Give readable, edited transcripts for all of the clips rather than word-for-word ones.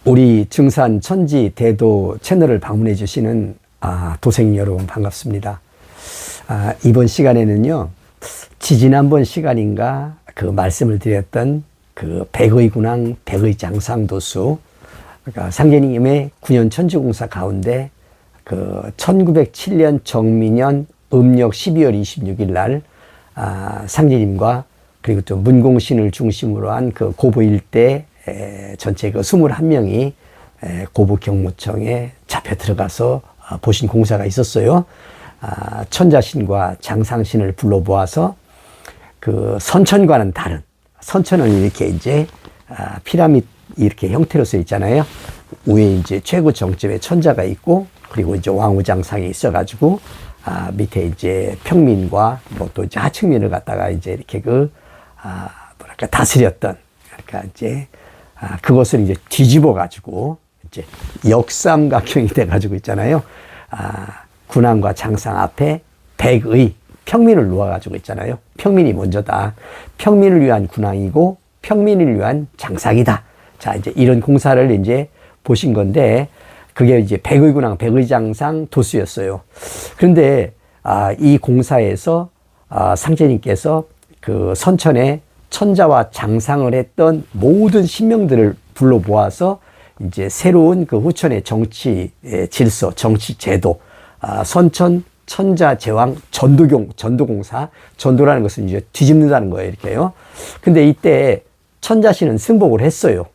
우리 증산 천지 대도 채널을 방문해 주시는 도생 여러분 반갑습니다. 이번 시간에는요, 지지난번 시간인가 그 말씀을 드렸던 그 백의군왕 백의장상도수, 그러니까 상제님의 9년 천지공사 가운데 그 1907년 정민년 음력 12월 26일 날 상제님과 그리고 또 문공신을 중심으로 한 그 고부 일대 전체 그 21명이 고부 경무청에 잡혀 들어가서 보신 공사가 있었어요. 천자신과 장상신을 불러 모아서 그 선천과는 다른, 선천은 이렇게 이제 피라미드 이렇게 형태로서 있잖아요. 위에 이제 최고 정점에 천자가 있고, 그리고 이제 왕우장상이 있어가지고 밑에 이제 평민과 뭐 또 이제 하층민을 갖다가 이제 이렇게 뭐랄까 다스렸던, 그러니까 이제 그것을 이제 뒤집어 가지고 이제 역삼각형이 돼 가지고 있잖아요. 군왕과 장상 앞에 백의, 평민을 놓아 가지고 있잖아요. 평민이 먼저다. 평민을 위한 군왕이고 평민을 위한 장상이다. 자, 이제 이런 공사를 이제 보신 건데, 그게 이제 백의군왕 백의장상 도수였어요. 그런데 이 공사에서 상제님께서 그 선천에 천자와 장상을 했던 모든 신명들을 불러 모아서 이제 새로운 그 후천의 정치 질서, 정치 제도, 선천, 천자, 제왕, 전도공사, 전도라는 것은 이제 뒤집는다는 거예요, 이렇게요. 근데 이때 천자신은 승복을 했어요.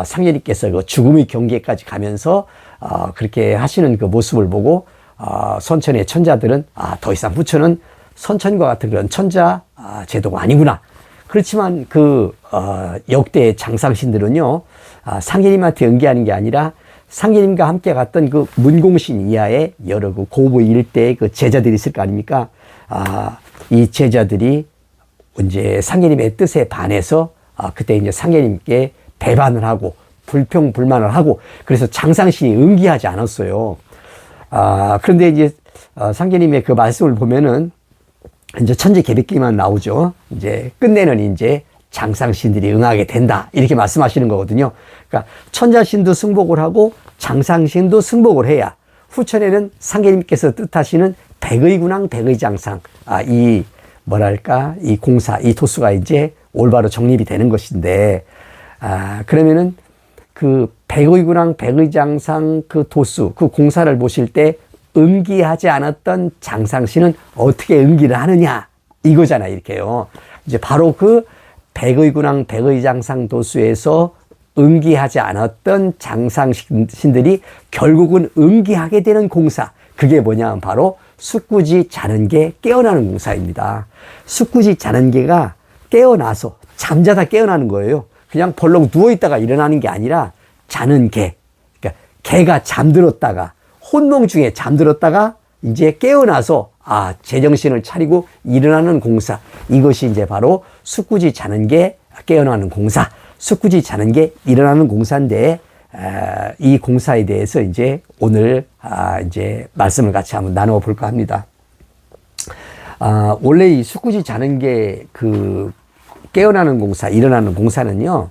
상제님께서 그 죽음의 경계까지 가면서 그렇게 하시는 그 모습을 보고 선천의 천자들은 더 이상 후천은 선천과 같은 그런 천자 제도가 아니구나. 그렇지만 그 역대 장상신들은요, 상제님한테 응기하는 게 아니라 상제님과 함께 갔던 그 문공신 이하의 여러 그 고부 일대의 그 제자들이 있을 거 아닙니까? 이 제자들이 이제 상제님의 뜻에 반해서 그때 이제 상제님께 배반을 하고 불평불만을 하고, 그래서 장상신이 응기하지 않았어요. 그런데 이제 상제님의 그 말씀을 보면은 이제 천지개벽기만 나오죠. 이제 끝내는 이제 장상신들이 응하게 된다, 이렇게 말씀하시는 거거든요. 그러니까 천자신도 승복을 하고 장상신도 승복을 해야 후천에는 상제님께서 뜻하시는 백의군왕 백의장상, 이 뭐랄까 이 공사, 이 도수가 이제 올바로 정립이 되는 것인데, 그러면은 그 백의군왕 백의장상 그 도수, 그 공사를 보실 때 응기하지 않았던 장상신은 어떻게 응기를 하느냐, 이거잖아요, 이렇게요. 이제 바로 그 백의군왕 백의장상 도수에서 응기하지 않았던 장상신들이 결국은 응기하게 되는 공사, 그게 뭐냐면 바로 숙구지 자는개 깨어나는 공사입니다. 숙구지 자는개가 깨어나서 잠자다 깨어나는 거예요. 그냥 벌렁 누워있다가 일어나는 게 아니라 자는 개, 그러니까 개가 잠들었다가 혼몽 중에 잠들었다가 이제 깨어나서 제정신을 차리고 일어나는 공사, 이것이 이제 바로 숙구지 자는 게 깨어나는 공사, 숙구지 자는 게 일어나는 공사인데, 이 공사에 대해서 이제 오늘 이제 말씀을 같이 한번 나누어 볼까 합니다. 원래 이 숙구지 자는 게 그 깨어나는 공사, 일어나는 공사는요,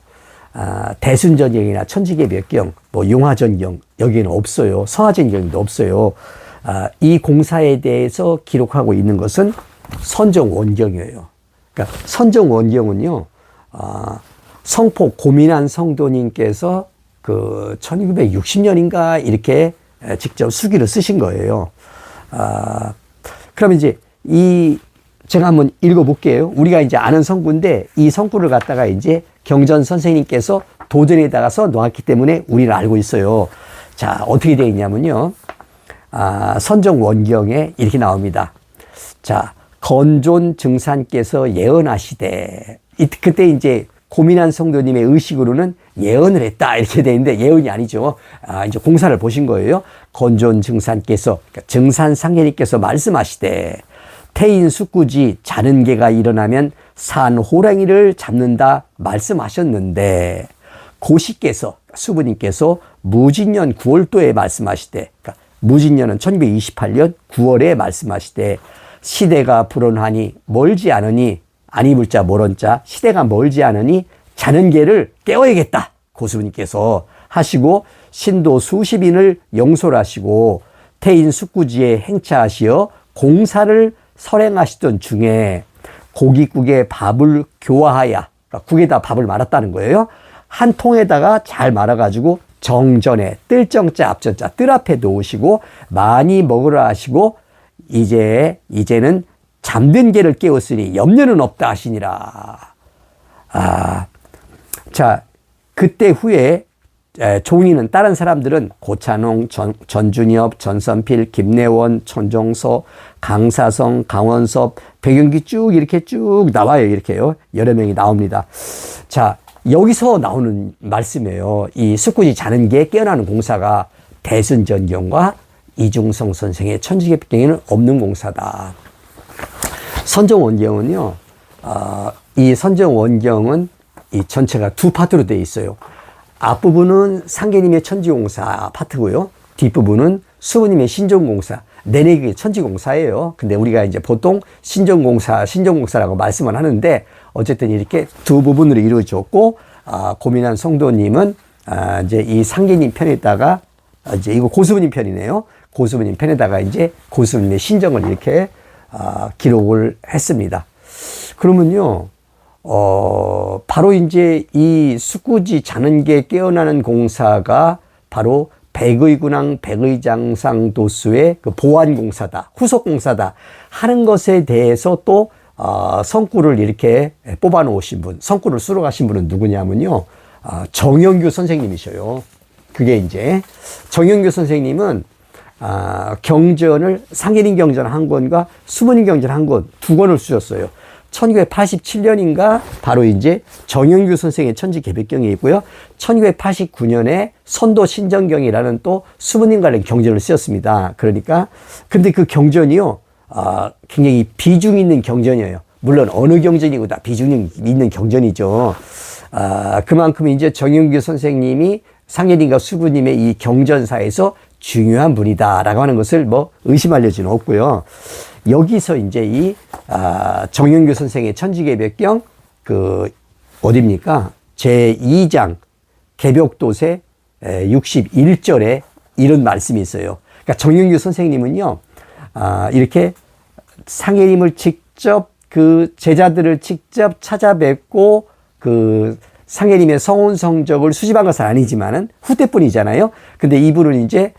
대순전경이나 천지개벽경, 뭐 용화전경, 여기는 없어요. 서화전경도 없어요. 이 공사에 대해서 기록하고 있는 것은 선정원경이에요. 그러니까 선정원경은요, 성포 고민한 성도님께서 그 1960년인가 이렇게 직접 수기를 쓰신 거예요. 그럼 이제 제가 한번 읽어볼게요. 우리가 이제 아는 성구인데, 이 성구를 갖다가 이제 경전 선생님께서 도전에다가 써 놓았기 때문에 우리는 알고 있어요. 자, 어떻게 되어 있냐면요. 선정원경에 이렇게 나옵니다. 자, 건존 증산께서 예언하시되, 그때 이제 고민한 성도님의 의식으로는 예언을 했다, 이렇게 되어 있는데 예언이 아니죠. 이제 공사를 보신 거예요. 건존 증산께서, 그러니까 증산 상계님께서 말씀하시되, 태인 숙구지 자는 개가 일어나면 산 호랑이를 잡는다 말씀하셨는데, 고시께서, 수부님께서 무진년 9월도에 말씀하시되, 그러니까 무진년은 1928년 9월에 말씀하시되, 시대가 불온하니 멀지 않으니 아니 물자 모론자 시대가 멀지 않으니 자는 개를 깨워야겠다. 고수님께서 하시고 신도 수십인을 영솔 하시고 태인 숙구지에 행차하시어 공사를 설행하시던 중에 고깃국에 밥을 교화하여, 그러니까 국에다 밥을 말았다는 거예요. 한 통에다가 잘 말아가지고 정전에 뜰정자 앞전자 뜰 앞에 놓으시고 많이 먹으라 하시고 이제는 잠든 개를 깨웠으니 염려는 없다 하시니라. 자, 그때 후에 종이는 다른 사람들은 고찬홍, 전준엽, 전선필, 김내원, 천종서, 강사성, 강원섭, 배경기 쭉 이렇게 쭉 나와요. 이렇게요. 여러 명이 나옵니다. 자, 여기서 나오는 말씀이에요. 이 숙구지 자는 개 깨어나는 공사가 대승전경과 이중성 선생의 천지개벽경에는 없는 공사다. 선정원경은요, 이 선정원경은 이 전체가 두 파트로 되어 있어요. 앞부분은 상계님의 천지공사 파트고요. 뒷부분은 수부님의 신정공사. 내내 그게 천지공사예요. 근데 우리가 이제 보통 신정공사라고 말씀을 하는데 어쨌든 이렇게 두 부분으로 이루어졌고, 고민한 성도님은 이제 이 상계님 편에다가 이제 이거 고수부님 편이네요. 고수부님 편에다가 이제 고수부님의 신정을 이렇게 기록을 했습니다. 그러면요, 바로 이제 이 숙구지 자는 개 깨어나는 공사가 바로 백의군왕 백의장상 도수의 그 보완 공사다, 후속 공사다 하는 것에 대해서 또 성구를 이렇게 뽑아 놓으신 분, 성구를 수록하신 분은 누구냐면요, 정영규 선생님이셔요. 그게 이제 정영규 선생님은 경전을 상계림 경전 한 권과 수문인 경전 한 권, 두 권을 쓰셨어요. 1987년인가 바로 이제 정영규 선생의 천지개벽경이 있고요. 1989년에 선도 신정경이라는 또 수문인 관련 경전을 쓰셨습니다. 그러니까 근데 그 경전이요, 굉장히 비중 있는 경전이에요. 물론 어느 경전이고 다 비중 있는 경전이죠. 그만큼 이제 정영규 선생님이 상예님과 수부님의 이 경전사에서 중요한 분이다라고 하는 것을 뭐 의심할 여지는 없고요. 여기서 이제 이 정영규 선생의 천지개벽경 어디입니까? 제2장 개벽도세 61절에 이런 말씀이 있어요. 그러니까 정영규 선생님은요, 이렇게 상예님을 직접 그 제자들을 직접 찾아뵙고 그 상예님의 성원 성적을 수집한 것은 아니지만은 후대뿐이잖아요. 근데 이분은 이제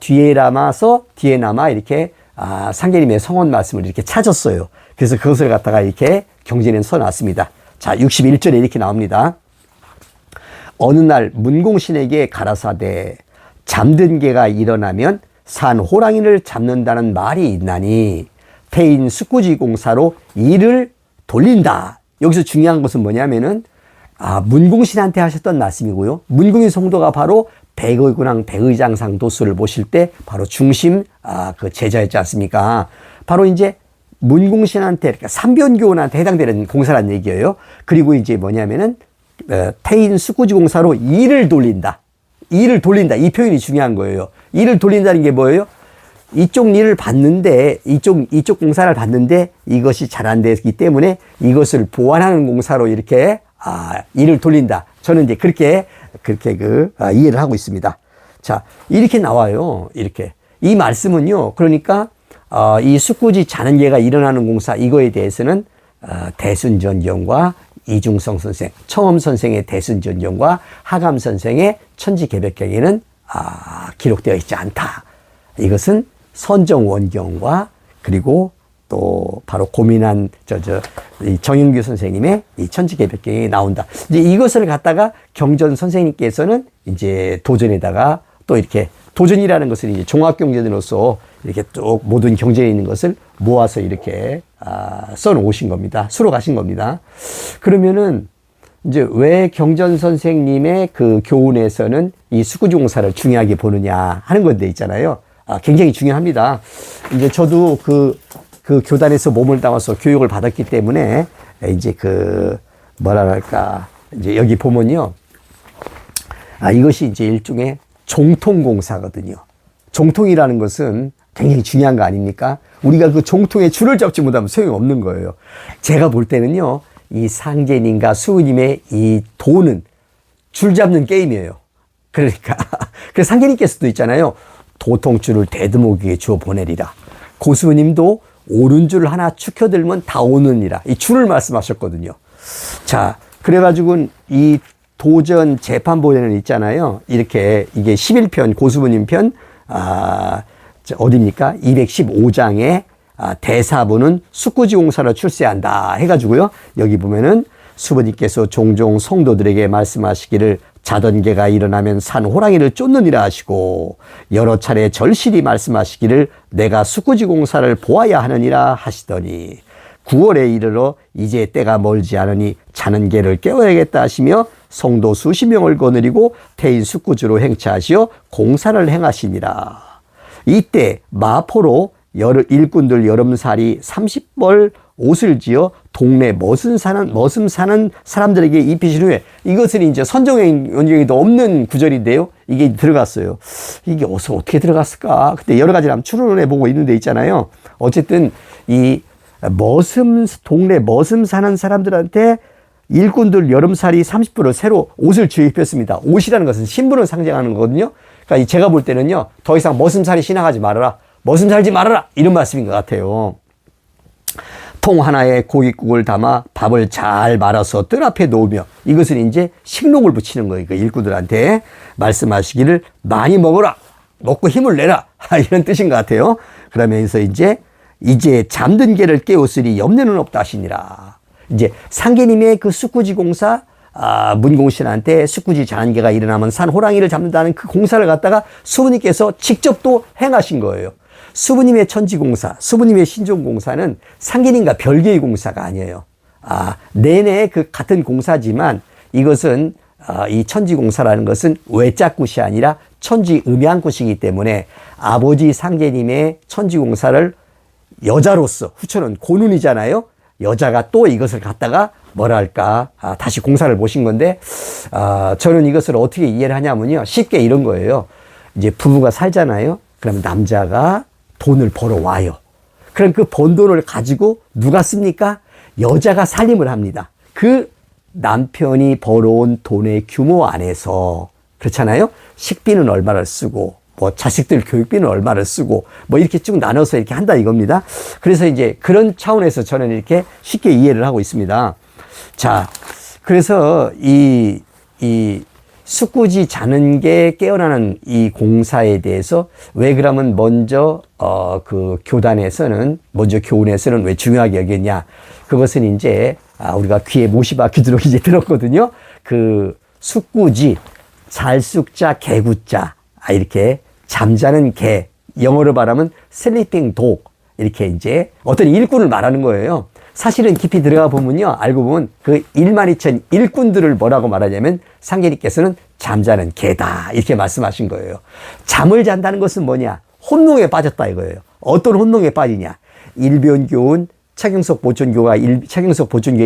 뒤에 남아 이렇게 상계님의 성원 말씀을 이렇게 찾았어요. 그래서 그것을 갖다가 이렇게 경전에 써놨습니다. 자, 61절에 이렇게 나옵니다. 어느 날 문공신에게 가라사대 잠든 개가 일어나면 산 호랑이를 잡는다는 말이 있나니 태인 숙구지 공사로 일을 돌린다. 여기서 중요한 것은 뭐냐면은 문공신한테 하셨던 말씀이고요. 문공인 성도가 바로 백의군왕 백의장상 도수를 모실 때 바로 중심 그 제자였지 않습니까? 바로 이제 문공신한테, 그러니까 삼변교원한테 해당되는 공사란 얘기예요. 그리고 이제 뭐냐면은 태인 숙구지 공사로 일을 돌린다. 일을 돌린다. 이 표현이 중요한 거예요. 일을 돌린다는 게 뭐예요? 이쪽 일을 받는데, 이쪽 공사를 받는데 이것이 잘 안 되기 때문에 이것을 보완하는 공사로 이렇게 일을 돌린다. 저는 이제 그렇게 이해를 하고 있습니다. 자, 이렇게 나와요. 이렇게. 이 말씀은요, 그러니까, 이 숙구지 자는 개가 일어나는 공사, 이거에 대해서는, 대순전경과 이중성 선생, 청엄 선생의 대순전경과 하감 선생의 천지개벽경에는, 기록되어 있지 않다. 이것은 선정원경과 그리고 또 바로 고민한 이 정영규 선생님의 이 천지개벽경에 나온다. 이제 이것을 갖다가 경전 선생님께서는 이제 도전에다가 또 이렇게 도전이라는 것을 이제 종합경전으로서 이렇게 쭉 모든 경전에 있는 것을 모아서 이렇게 써놓으신 겁니다. 수록하신 겁니다. 그러면은 이제 왜 경전 선생님의 그 교훈에서는 이 숙구지 공사를 중요하게 보느냐 하는 건데 있잖아요. 굉장히 중요합니다. 이제 저도 그 교단에서 몸을 담아서 교육을 받았기 때문에 이제 뭐랄까, 이제 여기 보면요. 이것이 이제 일종의 종통공사거든요. 종통이라는 것은 굉장히 중요한 거 아닙니까? 우리가 그 종통에 줄을 잡지 못하면 소용이 없는 거예요. 제가 볼 때는요, 이 상제님과 수부님의 이 도는 줄 잡는 게임이에요. 그러니까 그래서 상제님께서도 있잖아요. 도통줄을 대두목에게 주어 보내리라. 고수부님도 오른줄을 하나 축혀들면 다 오느니라. 이 줄을 말씀하셨거든요. 자, 그래가지고 이 도전 재판본에는 있잖아요. 이렇게 이게 11편 고수부님 편 어디입니까? 215장에 대사부는 숙구지공사로 출세한다 해가지고요. 여기 보면은 수부님께서 종종 성도들에게 말씀하시기를 자던 개가 일어나면 산 호랑이를 쫓느니라 하시고 여러 차례 절실히 말씀하시기를 내가 숙구지공사를 보아야 하느니라 하시더니 9월에 이르러 이제 때가 멀지 않으니 자는 개를 깨워야겠다 하시며 성도 수십 명을 거느리고 태인 숙구주로 행차하시어 공사를 행하시니라. 이때 마포로 일꾼들 여름살이 30벌 옷을 지어 동네 머슴 사는 사람들에게 입히신 후에 이것은 이제 선정연경에도 없는 구절인데요. 이게 들어갔어요. 이게 어떻게 들어갔을까? 그때 여러 가지 추론해 보고 있는 데 있잖아요. 어쨌든 이 동네 머슴 사는 사람들한테 일꾼들 여름살이 30벌을 새로 옷을 주어 입혔습니다. 옷이라는 것은 신분을 상징하는 거거든요. 그러니까 제가 볼 때는요, 더 이상 머슴살이 신앙하지 말아라. 머슴 살지 말아라. 이런 말씀인 것 같아요. 통 하나에 고깃국을 담아 밥을 잘 말아서 뜰 앞에 놓으며 이것은 이제 식록을 붙이는 거예요. 그 일꾼들한테 말씀하시기를 많이 먹어라. 먹고 힘을 내라. 이런 뜻인 것 같아요. 그러면서 이제 잠든 개를 깨웠으니 염려는 없다 하시니라. 이제 상계님의 그 숙구지 공사 문공신한테 숙구지 자는 개가 일어나면 산 호랑이를 잡는다는 그 공사를 갖다가 수부님께서 직접 또 행하신 거예요. 수부님의 천지공사, 수부님의 신종공사는 상계님과 별개의 공사가 아니에요. 내내 그 같은 공사지만 이것은 이 천지공사라는 것은 외자굿이 아니라 천지음양굿이기 때문에 아버지 상제님의 천지공사를 여자로서 후처는 고눈이잖아요. 여자가 또 이것을 갖다가 뭐랄까 다시 공사를 보신 건데 저는 이것을 어떻게 이해를 하냐면요. 쉽게 이런 거예요. 이제 부부가 살잖아요. 그러면 남자가 돈을 벌어와요. 그럼 그 번 돈을 가지고 누가 씁니까? 여자가 살림을 합니다. 그 남편이 벌어온 돈의 규모 안에서 그렇잖아요. 식비는 얼마를 쓰고 뭐 자식들 교육비는 얼마를 쓰고 뭐 이렇게 쭉 나눠서 이렇게 한다 이겁니다. 그래서 이제 그런 차원에서 저는 이렇게 쉽게 이해를 하고 있습니다. 자, 그래서 이 숙구지 자는 게 깨어나는 이 공사에 대해서 왜 그러면 먼저 그 교단에서는 먼저 교훈에서는 왜 중요하게 여겼냐? 그것은 이제 우리가 귀에 못이 박히도록 이제 들었거든요. 그 숙구지 잘숙자 개구자 이렇게 잠자는 개 영어로 말하면 sleeping dog 이렇게 이제 어떤 일꾼을 말하는 거예요. 사실은 깊이 들어가 보면요. 알고 보면 그 12,000 일꾼들을 뭐라고 말하냐면 상계님께서는 잠자는 개다. 이렇게 말씀하신 거예요. 잠을 잔다는 것은 뭐냐? 혼동에 빠졌다 이거예요. 어떤 혼동에 빠지냐? 일변교훈, 차경석 보존교의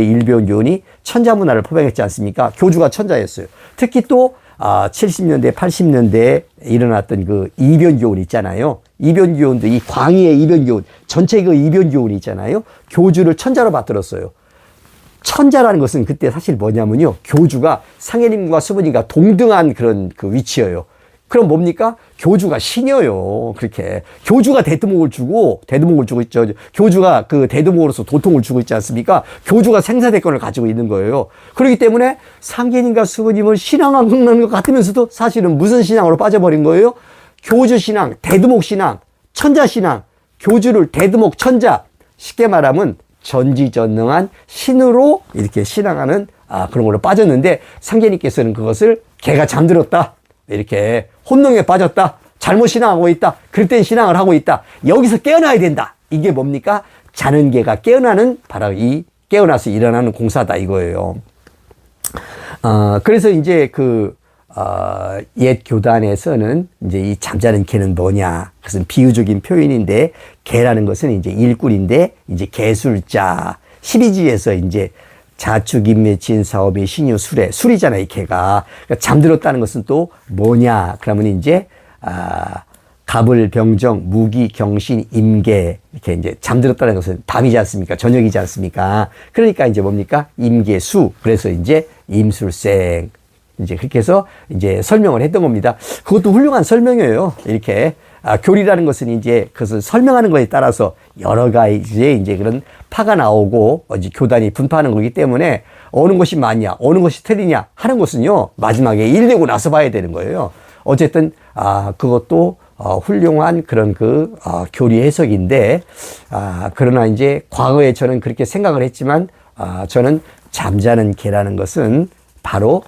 일변교훈이 천자문화를 포병했지 않습니까? 교주가 천자였어요. 특히 또 70년대, 80년대에 일어났던 그 이변교훈 있잖아요. 이변교훈도 이 광희의 이변교훈, 전체 그 이변교훈이 있잖아요. 교주를 천자로 받들었어요. 천자라는 것은 그때 사실 뭐냐면요. 교주가 상해님과 수부님과 동등한 그런 그 위치예요. 그럼 뭡니까? 교주가 신이에요. 그렇게. 교주가 대두목을 주고 있죠. 교주가 그 대두목으로서 도통을 주고 있지 않습니까? 교주가 생사대권을 가지고 있는 거예요. 그렇기 때문에 상계님과 수부님을 신앙하는 것 같으면서도 사실은 무슨 신앙으로 빠져버린 거예요? 교주 신앙, 대두목 신앙, 천자 신앙, 교주를 대두목 천자. 쉽게 말하면 전지전능한 신으로 이렇게 신앙하는 그런 걸로 빠졌는데 상계님께서는 그것을 개가 잠들었다. 이렇게 혼동에 빠졌다. 잘못 신앙하고 있다. 그럴 땐 신앙을 하고 있다. 여기서 깨어나야 된다. 이게 뭡니까? 자는 개가 깨어나는 바로 이 깨어나서 일어나는 공사다 이거예요. 그래서 이제 옛 교단에서는 이제 이 잠자는 개는 뭐냐? 그것은 비유적인 표현인데 개라는 것은 이제 일꾼인데 이제 개술자 12지에서 이제 자축인매진 사업이 신유 술이잖아요, 이 개가. 그러니까 잠들었다는 것은 또 뭐냐? 그러면 이제, 갑을, 병정, 무기, 경신, 임계 이렇게 이제 잠들었다는 것은 밤이지 않습니까? 저녁이지 않습니까? 그러니까 이제 뭡니까? 임계수. 그래서 이제 임술생. 이제 그렇게 해서 이제 설명을 했던 겁니다. 그것도 훌륭한 설명이에요. 이렇게. 교리라는 것은 이제 그것을 설명하는 것에 따라서 여러 가지의 이제 그런 파가 나오고 이제 교단이 분파하는 거기 때문에 어느 것이 맞냐, 어느 것이 틀리냐 하는 것은요, 마지막에 일되고 나서 봐야 되는 거예요. 어쨌든, 그것도 훌륭한 그런 교리 해석인데, 그러나 이제 과거에 저는 그렇게 생각을 했지만, 저는 잠자는 개라는 것은 바로,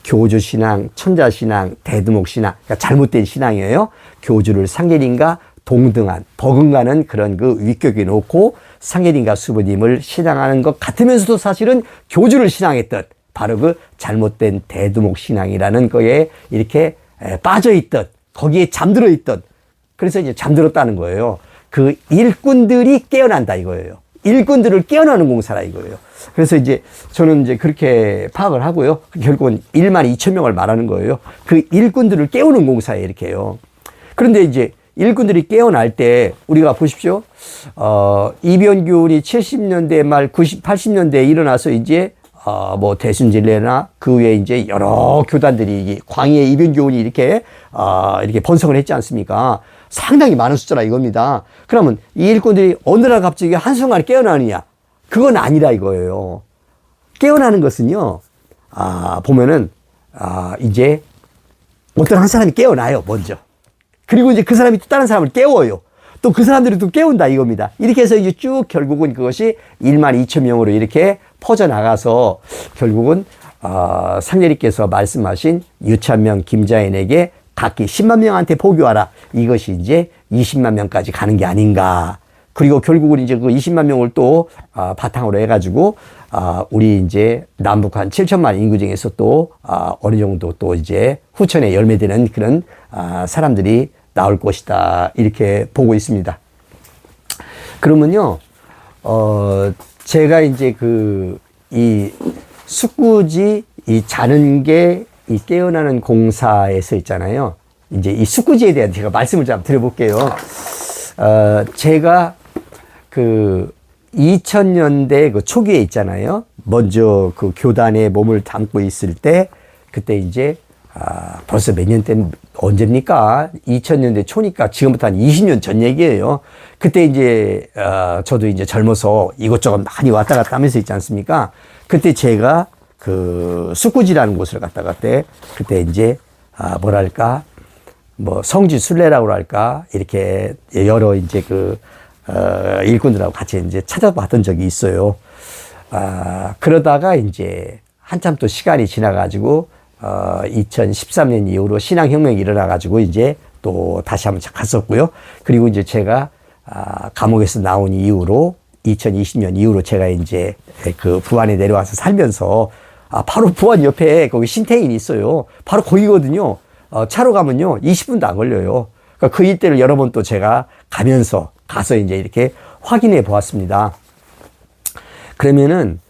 교주신앙, 천자신앙, 대두목신앙, 그러니까 잘못된 신앙이에요. 교주를 상계님과 동등한, 버금가는 그런 위격에 놓고 상계님과 수부님을 신앙하는 것 같으면서도 사실은 교주를 신앙했던 바로 잘못된 대두목신앙이라는 거에 이렇게 빠져있던, 거기에 잠들어있던, 그래서 이제 잠들었다는 거예요. 그 일꾼들이 깨어난다 이거예요. 일꾼들을 깨어나는 공사라 이거예요. 그래서 이제 저는 이제 그렇게 파악을 하고요. 결국은 1만 2천 명을 말하는 거예요. 그 일꾼들을 깨우는 공사에 이렇게 해요. 그런데 이제 일꾼들이 깨어날 때 우리가 보십시오. 이변교훈이 70년대 말 80년대에 일어나서 이제 뭐 대순진례나 그 외에 이제 여러 교단들이 광야의 이변교훈이 이렇게 번성을 했지 않습니까? 상당히 많은 숫자라 이겁니다. 그러면 이 일꾼들이 어느 날 갑자기 한순간에 깨어나느냐? 그건 아니라 이거예요. 깨어나는 것은요, 보면은, 이제 어떤 한 사람이 깨어나요, 먼저. 그리고 이제 그 사람이 또 다른 사람을 깨워요. 또 그 사람들이 또 깨운다 이겁니다. 이렇게 해서 이제 쭉 결국은 그것이 1만 2천 명으로 이렇게 퍼져나가서 결국은, 상례리께서 말씀하신 유찬명, 김자인에게 각기 10만 명한테 포교하라. 이것이 이제 20만 명까지 가는 게 아닌가. 그리고 결국은 이제 그 20만 명을 또 바탕으로 해가지고 우리 이제 남북 한 7천만 인구 중에서 또 어느 정도 또 이제 후천에 열매되는 그런 사람들이 나올 것이다 이렇게 보고 있습니다. 그러면요, 제가 이제 이 숙구지 이 자는 게 이 깨어나는 공사에서 있잖아요. 이제 이 숙구지에 대한 제가 말씀을 좀 드려볼게요. 제가 2000년대 초기에 있잖아요. 먼저 교단에 몸을 담고 있을 때, 그때 이제, 벌써 몇 년 때는 언제입니까? 2000년대 초니까 지금부터 한 20년 전 얘기예요. 그때 이제, 저도 이제 젊어서 이것저것 많이 왔다 갔다 하면서 있지 않습니까? 그때 제가 숙구지라는 곳을 갔다가 그때 이제, 뭐랄까, 뭐 성지 순례라고 할까, 이렇게 여러 이제 일꾼들하고 같이 이제 찾아봤던 적이 있어요. 그러다가 이제 한참 또 시간이 지나가지고, 2013년 이후로 신앙혁명이 일어나가지고 이제 또 다시 한번 갔었고요. 그리고 이제 제가, 감옥에서 나온 이후로 2020년 이후로 제가 이제 부안에 내려와서 살면서 바로 부안 옆에 거기 신태인이 있어요. 바로 거기거든요. 차로 가면요, 20분도 안 걸려요. 그러니까 그 일대를 여러 번 또 제가 가서 이제 이렇게 확인해 보았습니다. 그러면은,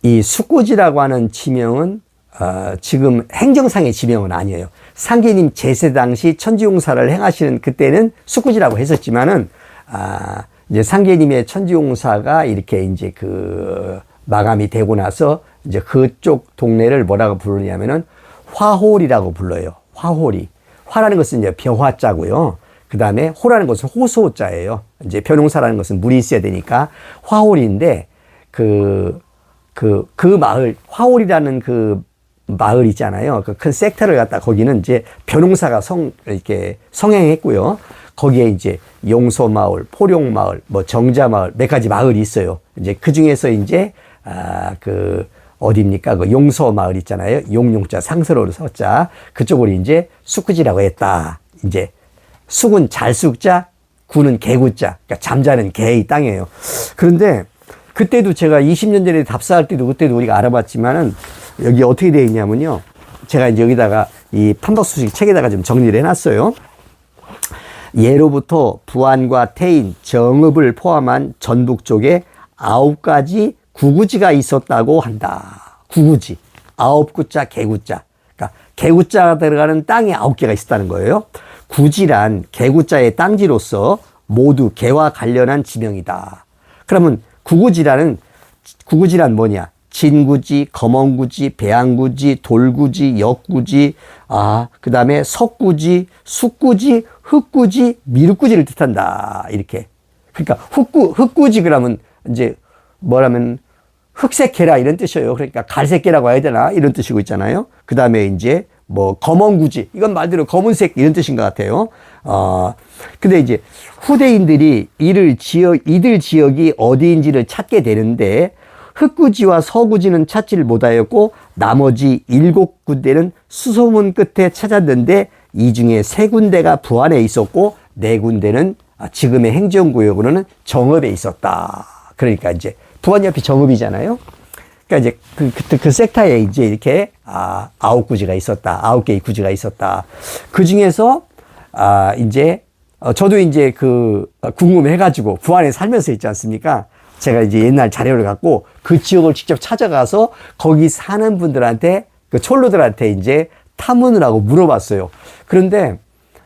이 숙구지라고 하는 지명은, 지금 행정상의 지명은 아니에요. 상계님 제세 당시 천지용사를 행하시는 그때는 숙구지라고 했었지만은, 이제 상계님의 천지용사가 이렇게 이제 마감이 되고 나서 이제 그쪽 동네를 뭐라고 부르냐면은 화홀이라고 불러요. 화홀이. 화라는 것은 이제 벼화자고요. 그 다음에 호라는 것은 호소자예요. 이제 벼농사라는 것은 물이 있어야 되니까 화홀인데 그 마을, 화홀이라는 마을 있잖아요. 그 큰 섹터를 갖다 거기는 이제 벼농사가 이렇게 성행했고요. 거기에 이제 용소마을, 포룡마을, 뭐 정자마을 몇 가지 마을이 있어요. 이제 그 중에서 이제 어디입니까? 용서마을 있잖아요. 용용자, 상서로를 서자. 그쪽으로 이제 숙구지라고 했다. 이제 숙은 잘숙자, 구는 개구자. 그러니까 잠자는 개의 땅이에요. 그런데 그때도 제가 20년 전에 답사할 때도 그때도 우리가 알아봤지만은 여기 어떻게 되어 있냐면요. 제가 이제 여기다가 이 판박수식 책에다가 좀 정리를 해놨어요. 예로부터 부안과 태인, 정읍을 포함한 전북 쪽에 9가지 구구지가 있었다고 한다. 구구지. 9구자, 개구자. 그러니까 개구자가 들어가는 땅이 9개가 있었다는 거예요. 구지란 개구자의 땅지로서 모두 개와 관련한 지명이다. 그러면 구구지란 뭐냐? 진구지, 검언구지, 배양구지, 돌구지, 역구지, 그 다음에 석구지, 숫구지, 흙구지, 미륵구지를 뜻한다. 이렇게. 그러니까 흙구지 그러면 이제 뭐라면 흑색개라 이런 뜻이에요. 그러니까 갈색개라고 해야 되나 이런 뜻이고 있잖아요. 그 다음에 이제 뭐 검언구지, 이건 말대로 검은색 이런 뜻인 것 같아요. 근데 이제 후대인들이 이들 지역이 어디인지를 찾게 되는데 흑구지와 서구지는 찾지를 못하였고 나머지 7군데는 수소문 끝에 찾았는데 이 중에 3군데가 부안에 있었고 4군데는 지금의 행정구역으로는 정읍에 있었다. 그러니까 이제 부안 옆이 정읍이잖아요. 그러니까 이제 그 섹터에 이제 이렇게 9구지가 있었다. 9개의 구지가 있었다. 그 중에서 이제 저도 이제 궁금해가지고 부안에 살면서 있지 않습니까? 제가 이제 옛날 자료를 갖고 그 지역을 직접 찾아가서 거기 사는 분들한테 그 촐로들한테 이제 탐문을 하고 물어봤어요. 그런데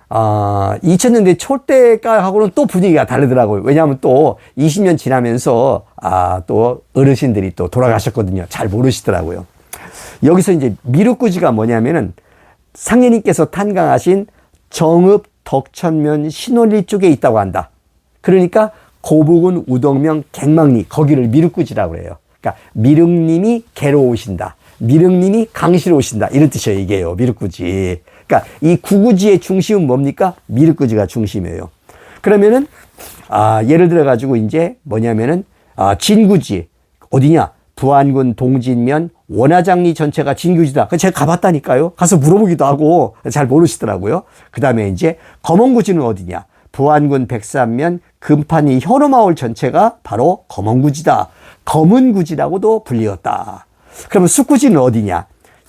2000년대 초대가하고는 또 분위기가 다르더라고요. 왜냐하면 또 20년 지나면서 또 어르신들이 또 돌아가셨거든요. 잘 모르시더라고요. 여기서 이제 미륵구지가 뭐냐면은 상례님께서 탄광하신 정읍, 덕천면, 신월리 쪽에 있다고 한다. 그러니까 고북은 우덕면, 갱망리 거기를 미륵구지라고 그래요. 그러니까 미륵님이 개로 오신다. 미륵님이 강시로 오신다. 이런 뜻이에요. 이게요. 미륵구지. 그러니까 이 구구지의 중심은 뭡니까? 미륵구지가 중심이에요. 그러면은 예를 들어 가지고 이제 뭐냐면은 진구지 어디냐? 부안군 동진면 원화장리 전체가 진구지다. 제가 가봤다니까요. 가서 물어보기도 하고 잘 모르시더라고요. 그 다음에 이제 검언구지는 어디냐? 부안군 백산면 금판이 현호마을 전체가 바로 검언구지다. 검은구지라고도 불리었다. 그러면 숫구지는 어디냐?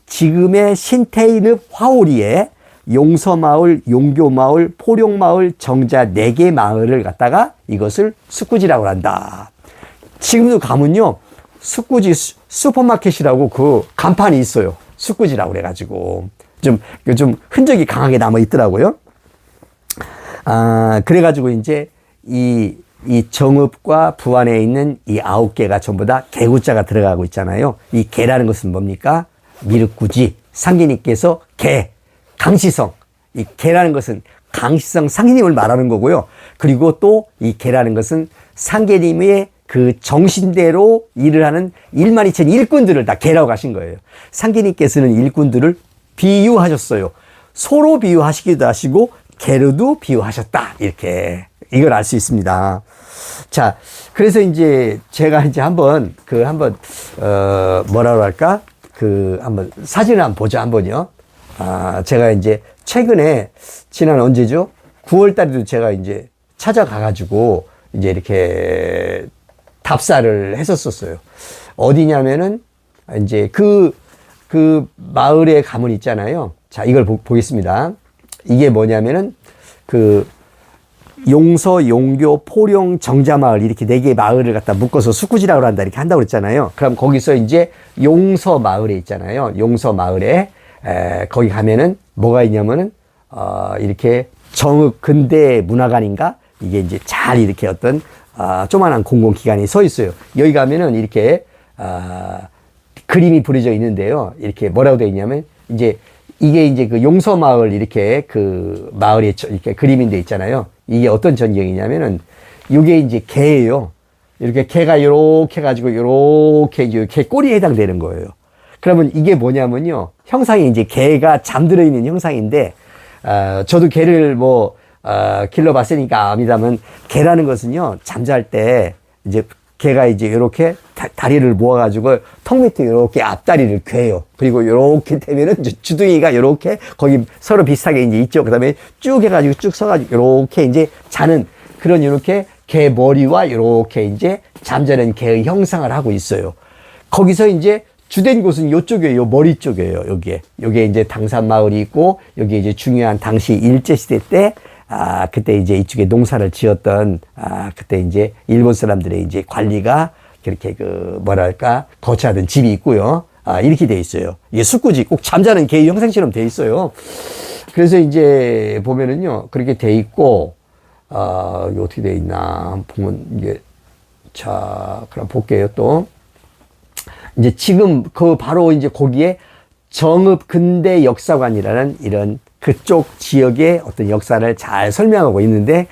지금의 신태인읍 화오리에 용서마을, 용교마을, 포룡마을, 정자 4개 마을을 갖다가 이것을 숫구지라고 한다. 지금도 가면요, 숫구지 슈퍼마켓이라고 그 간판이 있어요. 숫구지라고 그래가지고 좀 흔적이 강하게 남아 있더라고요. 그래가지고 이제 이 정읍과 부안에 있는 이 9개가 전부 다 개구자가 들어가고 있잖아요. 이 개라는 것은 뭡니까? 미륵구지, 상계님께서 개, 강시성. 이 개라는 것은 강시성 상계님을 말하는 거고요. 그리고 또 이 개라는 것은 상계님의 그 정신대로 일을 하는 12,000 일꾼들을 다 개라고 하신 거예요. 상계님께서는 일꾼들을 비유하셨어요. 소로 비유하시기도 하시고 개로도 비유하셨다. 이렇게 이걸 알 수 있습니다. 자, 그래서 이제 제가 이제 한번 뭐라고 할까? 한번 사진을 한번 보자, 한번요. 제가 이제 최근에 지난 언제죠? 9월 달에도 제가 이제 찾아가가지고 이제 이렇게 답사를 했었어요. 어디냐면은 이제 그 마을의 가문 있잖아요. 자, 이걸 보겠습니다. 이게 뭐냐면은 용서, 용교, 포룡, 정자마을 이렇게 4개의 마을을 갖다 묶어서 숫구지라고 한다 이렇게 한다고 그랬잖아요. 그럼 거기서 이제 용서 마을에 있잖아요. 용서 마을에 거기 가면은 뭐가 있냐면은 이렇게 정읍 근대 문화관인가 이게 이제 잘 이렇게 어떤 조만한 공공기관이 서 있어요. 여기 가면은 이렇게 그림이 그려져 있는데요. 이렇게 뭐라고 되어 있냐면 이제 이게 이제 그 용서마을 이렇게 그 마을에 이렇게 그림인데 있잖아요. 이게 어떤 전경이냐면은 이게 이제 개예요. 이렇게 개가 이렇게 해가지고 이렇게 이제 개 꼬리에 해당되는 거예요. 그러면 이게 뭐냐면요. 형상이 이제 개가 잠들어 있는 형상인데, 저도 개를 길러봤으니까 압니다만 개라는 것은요, 잠잘 때 이제 개가 이제 이렇게 다리를 모아가지고 턱 밑에 이렇게 앞다리를 괴요. 그리고 이렇게 되면은 주둥이가 이렇게 거기 서로 비슷하게 이제 있죠. 그 다음에 쭉 해가지고 쭉 서가지고 이렇게 이제 자는 그런 이렇게 개 머리와 이렇게 이제 잠자는 개의 형상을 하고 있어요. 거기서 이제 주된 곳은 이쪽이에요. 머리 쪽이에요. 여기에 이제 당산마을이 있고 여기에 이제 중요한 당시 일제시대 때 그때 이제 이쪽에 농사를 지었던, 그때 이제 일본 사람들의 이제 관리가 그렇게 뭐랄까, 거처하던 집이 있고요. 이렇게 돼 있어요. 이게 숙구지 꼭 잠자는 개의 형상처럼 돼 있어요. 그래서 이제 보면은요, 그렇게 돼 있고, 이게 어떻게 돼 있나, 한번 보면, 이게, 자, 그럼 볼게요, 또. 이제 지금 바로 이제 거기에 정읍 근대 역사관이라는 이런 그쪽 지역의 어떤 역사를 잘 설명하고 있는데,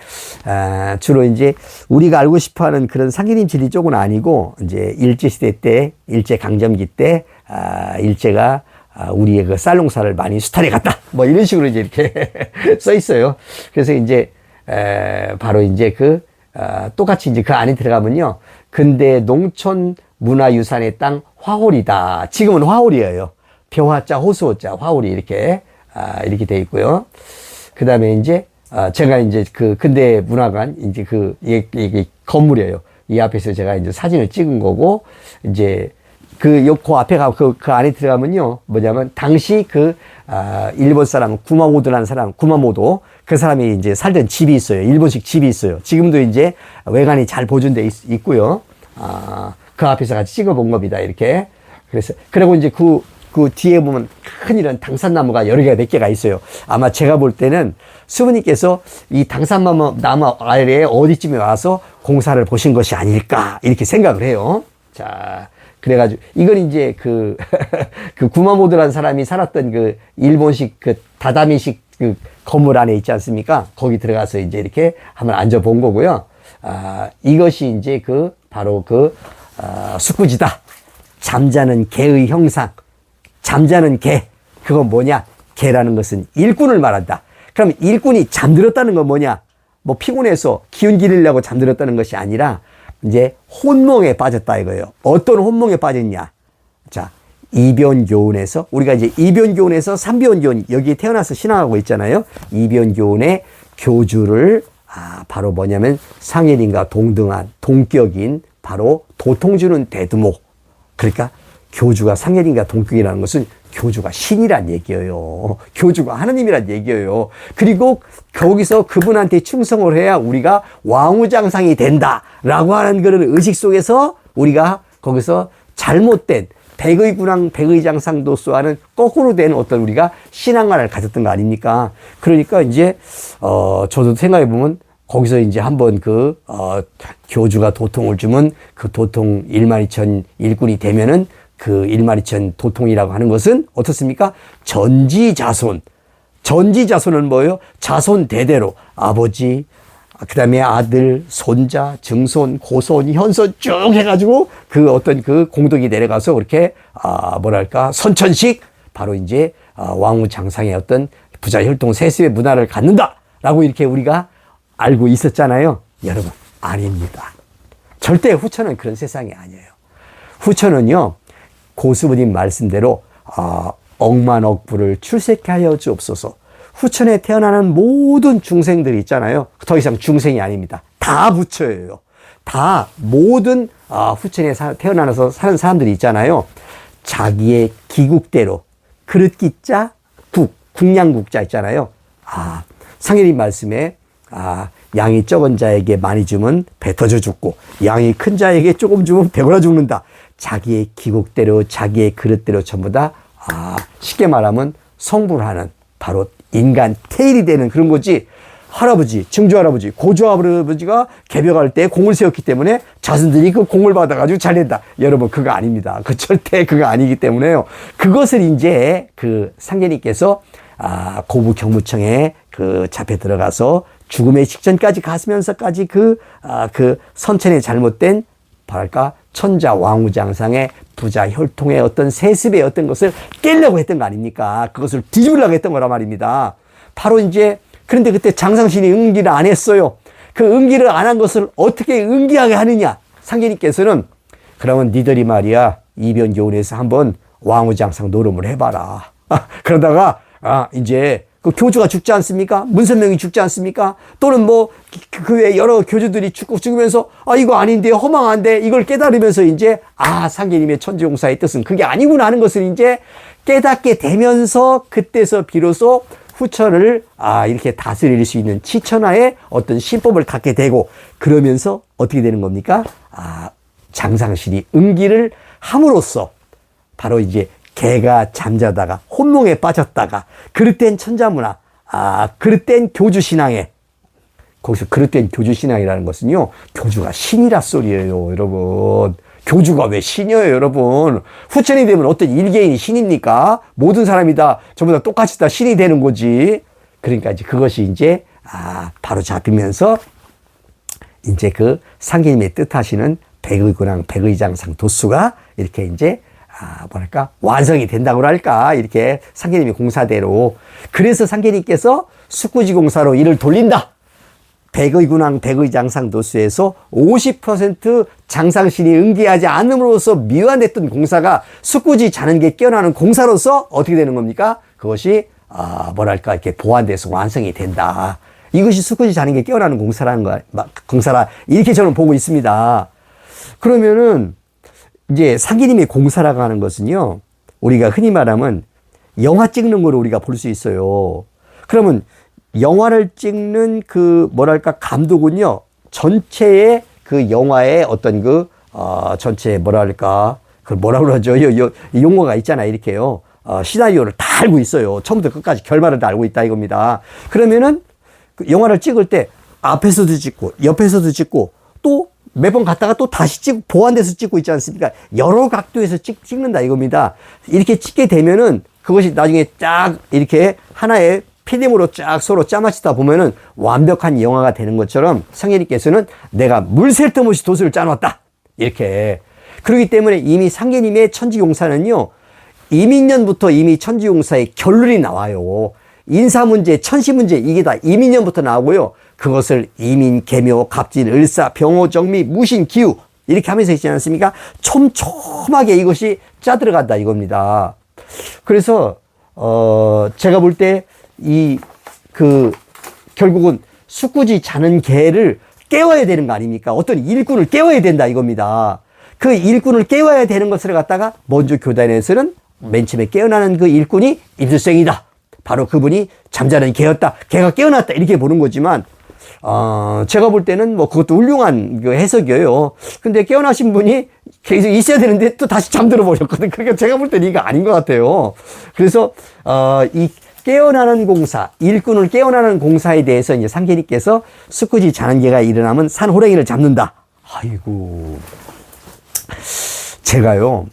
주로 이제 우리가 알고 싶어 하는 그런 상계림 지리 쪽은 아니고, 이제 일제시대 때, 일제강점기 때, 일제가 우리의 그 쌀농사를 많이 수탈해 갔다. 뭐 이런 식으로 이제 이렇게 써 있어요. 그래서 이제, 바로 이제 똑같이 이제 그 안에 들어가면요. 근대 농촌 문화유산의 땅 화홀이다. 지금은 화홀이에요. 벼화자, 호수호자, 화홀이 이렇게 돼 있고요. 그 다음에 이제, 제가 이제 근대 문화관, 이제 이게 건물이에요. 이 앞에서 제가 이제 사진을 찍은 거고, 이제, 그 앞에 그 안에 들어가면요. 뭐냐면, 당시 일본 사람, 구마모도라는 사람, 구마모도, 그 사람이 이제 살던 집이 있어요. 일본식 집이 있어요. 지금도 이제 외관이 잘 보존돼 있고요. 그 앞에서 같이 찍어본 겁니다. 이렇게. 그리고 이제 그 뒤에 보면 큰 이런 당산나무가 여러 개가 몇 개가 있어요. 아마 제가 볼 때는 수부님께서 이 당산나무 아래에 어디쯤에 와서 공사를 보신 것이 아닐까 이렇게 생각을 해요. 자, 그래가지고 이건 이제 그 구마모도라는 사람이 살았던 일본식 다다미식 건물 안에 있지 않습니까? 거기 들어가서 이제 이렇게 한번 앉아본 거고요. 이것이 이제 바로 숙구지다. 잠자는 개의 형상. 잠자는 개. 그건 뭐냐? 개라는 것은 일꾼을 말한다. 그럼 일꾼이 잠들었다는 건 뭐냐? 뭐 피곤해서 기운 기르려고 잠들었다는 것이 아니라 이제 혼몽에 빠졌다 이거예요. 어떤 혼몽에 빠졌냐? 자, 이변교훈에서 우리가 이제 이변교훈에서 삼변교훈 여기에 태어나서 신앙하고 있잖아요. 이변교훈의 교주를 바로 뭐냐면 상예린과 동등한 동격인 바로 도통주는 대두모. 그러니까 교주가 상예린과 동격이라는 것은 교주가 신이란 얘기예요. 교주가 하느님이란 얘기예요. 그리고 거기서 그분한테 충성을 해야 우리가 왕우장상이 된다라고 하는 그런 의식 속에서 우리가 거기서 잘못된 백의군왕 백의장상도수와는 거꾸로 된 어떤 우리가 신앙관을 가졌던 거 아닙니까? 그러니까 이제 저도 생각해 보면 거기서 이제 한번 교주가 도통을 주면 그 도통 12,000 일꾼이 되면은 그 12,000 도통이라고 하는 것은 어떻습니까? 전지자손. 전지자손은 뭐예요? 자손 대대로 아버지, 그 다음에 아들, 손자, 증손, 고손, 현손 쭉 해가지고 어떤 공덕이 내려가서 그렇게, 뭐랄까, 선천식, 바로 이제, 왕우장상의 어떤 부자 혈통 세습의 문화를 갖는다라고 이렇게 우리가 알고 있었잖아요. 여러분, 아닙니다. 절대 후천은 그런 세상이 아니에요. 후천은요, 고수부님 말씀대로, 억만억부를 출세케 하여 주옵소서. 후천에 태어나는 모든 중생들이 있잖아요. 더 이상 중생이 아닙니다. 다 부처예요. 다 모든 후천에 태어나서 사는 사람들이 있잖아요. 자기의 기국대로 그릇기자 국량국자 있잖아요. 상일인 말씀에 양이 적은 자에게 많이 주면 뱉어져 죽고 양이 큰 자에게 조금 주면 배고라 죽는다. 자기의 기국대로 자기의 그릇대로 전부 다 쉽게 말하면 성불하는 바로 인간 태일이 되는 그런 거지. 할아버지, 증조할아버지, 고조할아버지가 개벽할 때 공을 세웠기 때문에 자손들이 그 공을 받아가지고 잘 된다. 여러분, 그거 아닙니다. 절대 그거 아니기 때문에요. 그것을 이제 상계님께서 고부경무청에 잡혀 들어가서 죽음의 직전까지 가시면서까지 선천에 잘못된 뭐랄까 천자 왕우장상의 부자 혈통의 어떤 세습의 어떤 것을 깨려고 했던 거 아닙니까? 그것을 뒤집으려고 했던 거란 말입니다. 바로 이제 그런데 그때 장상신이 응기를 안 했어요. 그 응기를 안 한 것을 어떻게 응기하게 하느냐? 상계님께서는 그러면 니들이 말이야 이변교훈에서 한번 왕우장상 노름을 해봐라. 그러다가 이제 그 교주가 죽지 않습니까? 문선명이 죽지 않습니까? 또는 그 외에 여러 교주들이 죽으면서 이거 아닌데 허망한데 이걸 깨달으면서 이제 상계님의 천지용사의 뜻은 그게 아니구나 하는 것을 이제 깨닫게 되면서 그때서 비로소 후천을 이렇게 다스릴 수 있는 치천하의 어떤 신법을 갖게 되고 그러면서 어떻게 되는 겁니까? 장상신이 응기를 함으로써 바로 이제 개가 잠자다가 혼몽에 빠졌다가 그릇된 천자문화, 그릇된 교주신앙에, 거기서 그릇된 교주신앙이라는 것은요, 교주가 신이라 소리예요, 여러분. 교주가 왜 신이에요, 여러분? 후천이 되면 어떤 일개인이 신입니까? 모든 사람이 다 전부 다 똑같이 다 신이 되는 거지. 그러니까 이제 그것이 이제 바로 잡히면서 이제 그 상계님의 뜻하시는 백의군왕 백의장상 도수가 이렇게 이제 뭐랄까 완성이 된다고 할까, 이렇게 상계님의 공사대로. 그래서 상계님께서 숙구지 공사로 이를 돌린다. 백의군왕 백의장상 도수에서 50% 장상신이 응기하지 않음으로써 미완됐던 공사가 숙구지 자는게 깨어나는 공사로서 어떻게 되는 겁니까? 그것이 뭐랄까 이렇게 보완돼서 완성이 된다. 이것이 숙구지 자는게 깨어나는 공사라는 거, 공사라, 이렇게 저는 보고 있습니다. 그러면은 이제 상계님의 공사라고 하는 것은요, 우리가 흔히 말하면 영화 찍는 걸 우리가 볼 수 있어요. 그러면 영화를 찍는 그 뭐랄까 감독은요, 전체의 그 영화의 어떤 그 전체 뭐랄까 그 뭐라 그러죠? 이 용어가 있잖아요. 이렇게요. 시나리오를 다 알고 있어요. 처음부터 끝까지 결말을 다 알고 있다 이겁니다. 그러면은 그 영화를 찍을 때 앞에서도 찍고 옆에서도 찍고 또 매번 갔다가 또 다시 찍고 보완돼서 찍고 있지 않습니까? 여러 각도에서 찍는다 이겁니다. 이렇게 찍게 되면은 그것이 나중에 쫙 이렇게 하나의 필름으로 쫙 서로 짜맞추다 보면은 완벽한 영화가 되는 것처럼 상계님께서는 내가 물샐 틈 없이 도수를 짜놨다. 이렇게. 그렇기 때문에 이미 상계님의 천지용사는요, 이민년부터 이미 천지용사의 결론이 나와요. 인사문제, 천시문제, 이게 다 이민년부터 나오고요. 그것을 이민, 계묘, 갑진, 을사, 병호, 정미, 무신, 기우 이렇게 하면서 있지 않습니까? 촘촘하게 이것이 짜들어간다 이겁니다. 그래서 제가 볼 때 결국은 숙구지 자는 개를 깨워야 되는 거 아닙니까? 어떤 일꾼을 깨워야 된다 이겁니다. 그 일꾼을 깨워야 되는 것을 갖다가 먼저 교단에서는 맨 처음에 깨어나는 그 일꾼이 임수생이다. 바로 그분이 잠자는 개였다. 개가 깨어났다. 이렇게 보는 거지만, 제가 볼 때는 뭐 그것도 훌륭한 그 해석이에요. 근데 깨어나신 분이 계속 있어야 되는데 또 다시 잠들어 버렸거든. 그러니까 제가 볼 때는 이거 아닌 것 같아요. 그래서, 이 깨어나는 공사, 일꾼을 깨어나는 공사에 대해서 이제 상계님께서 숙구지 자는 개가 일어나면 산 호랭이를 잡는다. 아이고. 제가요,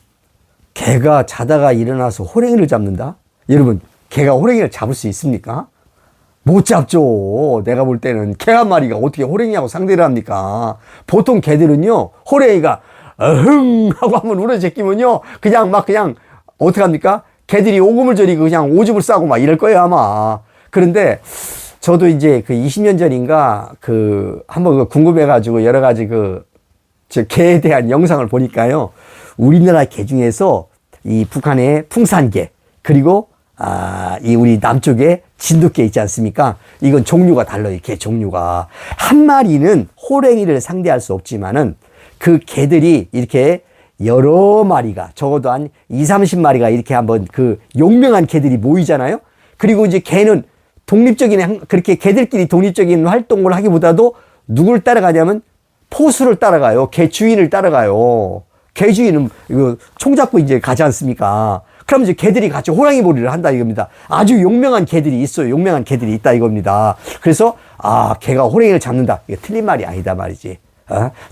개가 자다가 일어나서 호랭이를 잡는다? 여러분, 개가 호랭이를 잡을 수 있습니까? 못 잡죠. 내가 볼 때는 개 한 마리가 어떻게 호랭이하고 상대를 합니까? 보통 개들은요, 호랭이가 어흥 하고 한번 울어제끼면요, 그냥 어떡합니까? 개들이 오금을 저리고 그냥 오줌을 싸고 막 이럴 거예요, 아마. 그런데 저도 이제 그 20년 전인가 한번 궁금해가지고 여러 가지 개에 대한 영상을 보니까요, 우리나라 개 중에서 이 북한의 풍산개, 그리고 이 우리 남쪽에 진돗개 있지 않습니까? 이건 종류가 달라요, 개 종류가. 한 마리는 호랭이를 상대할 수 없지만은 그 개들이 이렇게 여러 마리가, 적어도 한 20, 30마리가 이렇게 한번 용맹한 개들이 모이잖아요? 그리고 이제 개는 그렇게 개들끼리 독립적인 활동을 하기보다도 누굴 따라가냐면 포수를 따라가요. 개 주인을 따라가요. 개 주인은 이거 총 잡고 이제 가지 않습니까? 그럼 이제 개들이 같이 호랑이 몰이를 한다 이겁니다. 아주 용맹한 개들이 있어요. 용맹한 개들이 있다 이겁니다. 그래서 개가 호랑이를 잡는다. 이게 틀린 말이 아니다 말이지.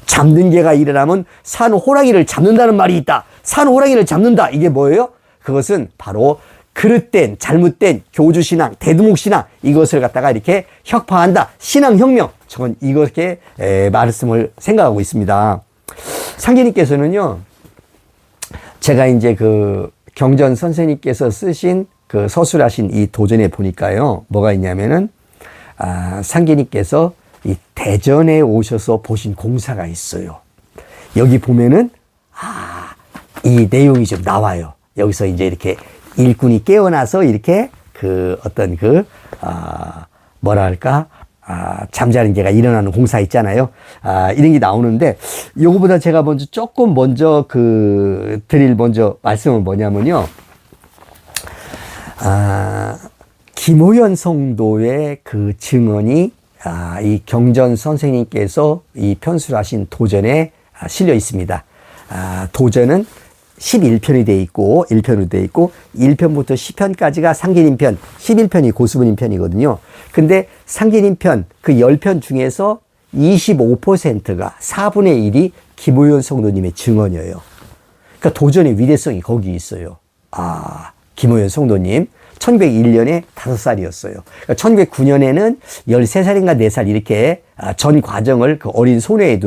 잡는 개가 일어나면 산 호랑이를 잡는다는 말이 있다. 산 호랑이를 잡는다. 이게 뭐예요? 그것은 바로 그릇된 잘못된 교주신앙, 대두목신앙, 이것을 갖다가 이렇게 혁파한다. 신앙혁명. 저는 이렇게 말씀을 생각하고 있습니다. 상계님께서는요, 제가 이제 경전 선생님께서 쓰신 서술하신 이 도전에 보니까요, 뭐가 있냐면은, 상계님께서 이 대전에 오셔서 보신 공사가 있어요. 여기 보면은, 이 내용이 좀 나와요. 여기서 이제 이렇게 일꾼이 깨어나서 이렇게 뭐랄까, 잠자는 개가 일어나는 공사 있잖아요. 이런 게 나오는데, 요거보다 제가 조금 먼저 드릴 말씀은 뭐냐면요. 김호연 성도의 그 증언이, 이 경전 선생님께서 이 편수하신 도전에 실려 있습니다. 도전은 11편이 돼 있고 1편으로 돼 있고 1편부터 10편까지가 상계님 편, 11편이 고수부님 편이거든요. 근데 상계님 편 그 10편 중에서 25%가 4분의 1이 김호연 성도님의 증언이에요. 그러니까 도전의 위대성이 거기 있어요. 아, 김호연 성도님 1901년에 5살이었어요. 그러니까 1909년에는 13살인가 4살 이렇게 전 과정을 그 어린 소녀의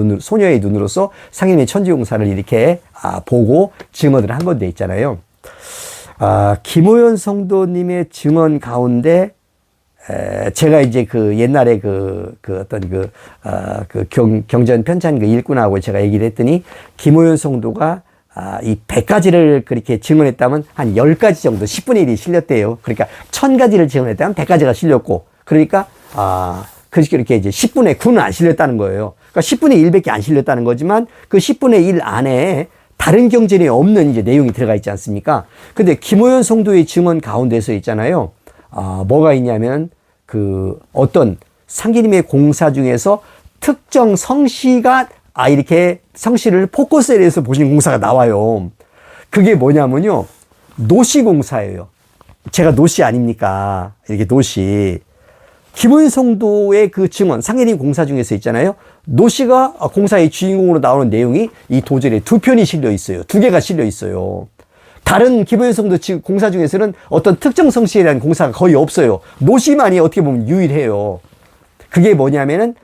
눈으로서 상인의 천지용사를 이렇게 보고 증언을 한 건데 있잖아요. 김호연 성도님의 증언 가운데 제가 이제 그 옛날에 그 어떤 경전 편찬 그 일꾼하고 제가 얘기를 했더니 김호연 성도가 이 100가지를 그렇게 증언했다면 한 10가지 정도 10분의 1이 실렸대요. 그러니까 1000가지를 증언했다면 100가지가 실렸고, 그러니까 그렇게 이제 10분의 9는 안 실렸다는 거예요. 그러니까 10분의 1밖에 안 실렸다는 거지만 그 10분의 1 안에 다른 경전에 없는 이제 내용이 들어가 있지 않습니까? 근데 김호연 성도의 증언 가운데서 있잖아요. 뭐가 있냐면 그 어떤 상기님의 공사 중에서 특정 성씨가 이렇게 성씨를 포커스에서 보신 공사가 나와요. 그게 뭐냐면요, 노씨 공사예요. 제가 노씨 아닙니까? 이렇게 노씨. 김호연 성도의 그 증언, 상계님 공사 중에서 있잖아요. 노씨가 공사의 주인공으로 나오는 내용이 이 도절에 2편이 실려 있어요. 2개가 실려 있어요. 다른 김호연 성도 공사 중에서는 어떤 특정 성씨에 대한 공사가 거의 없어요. 노씨만이 어떻게 보면 유일해요. 그게 뭐냐면은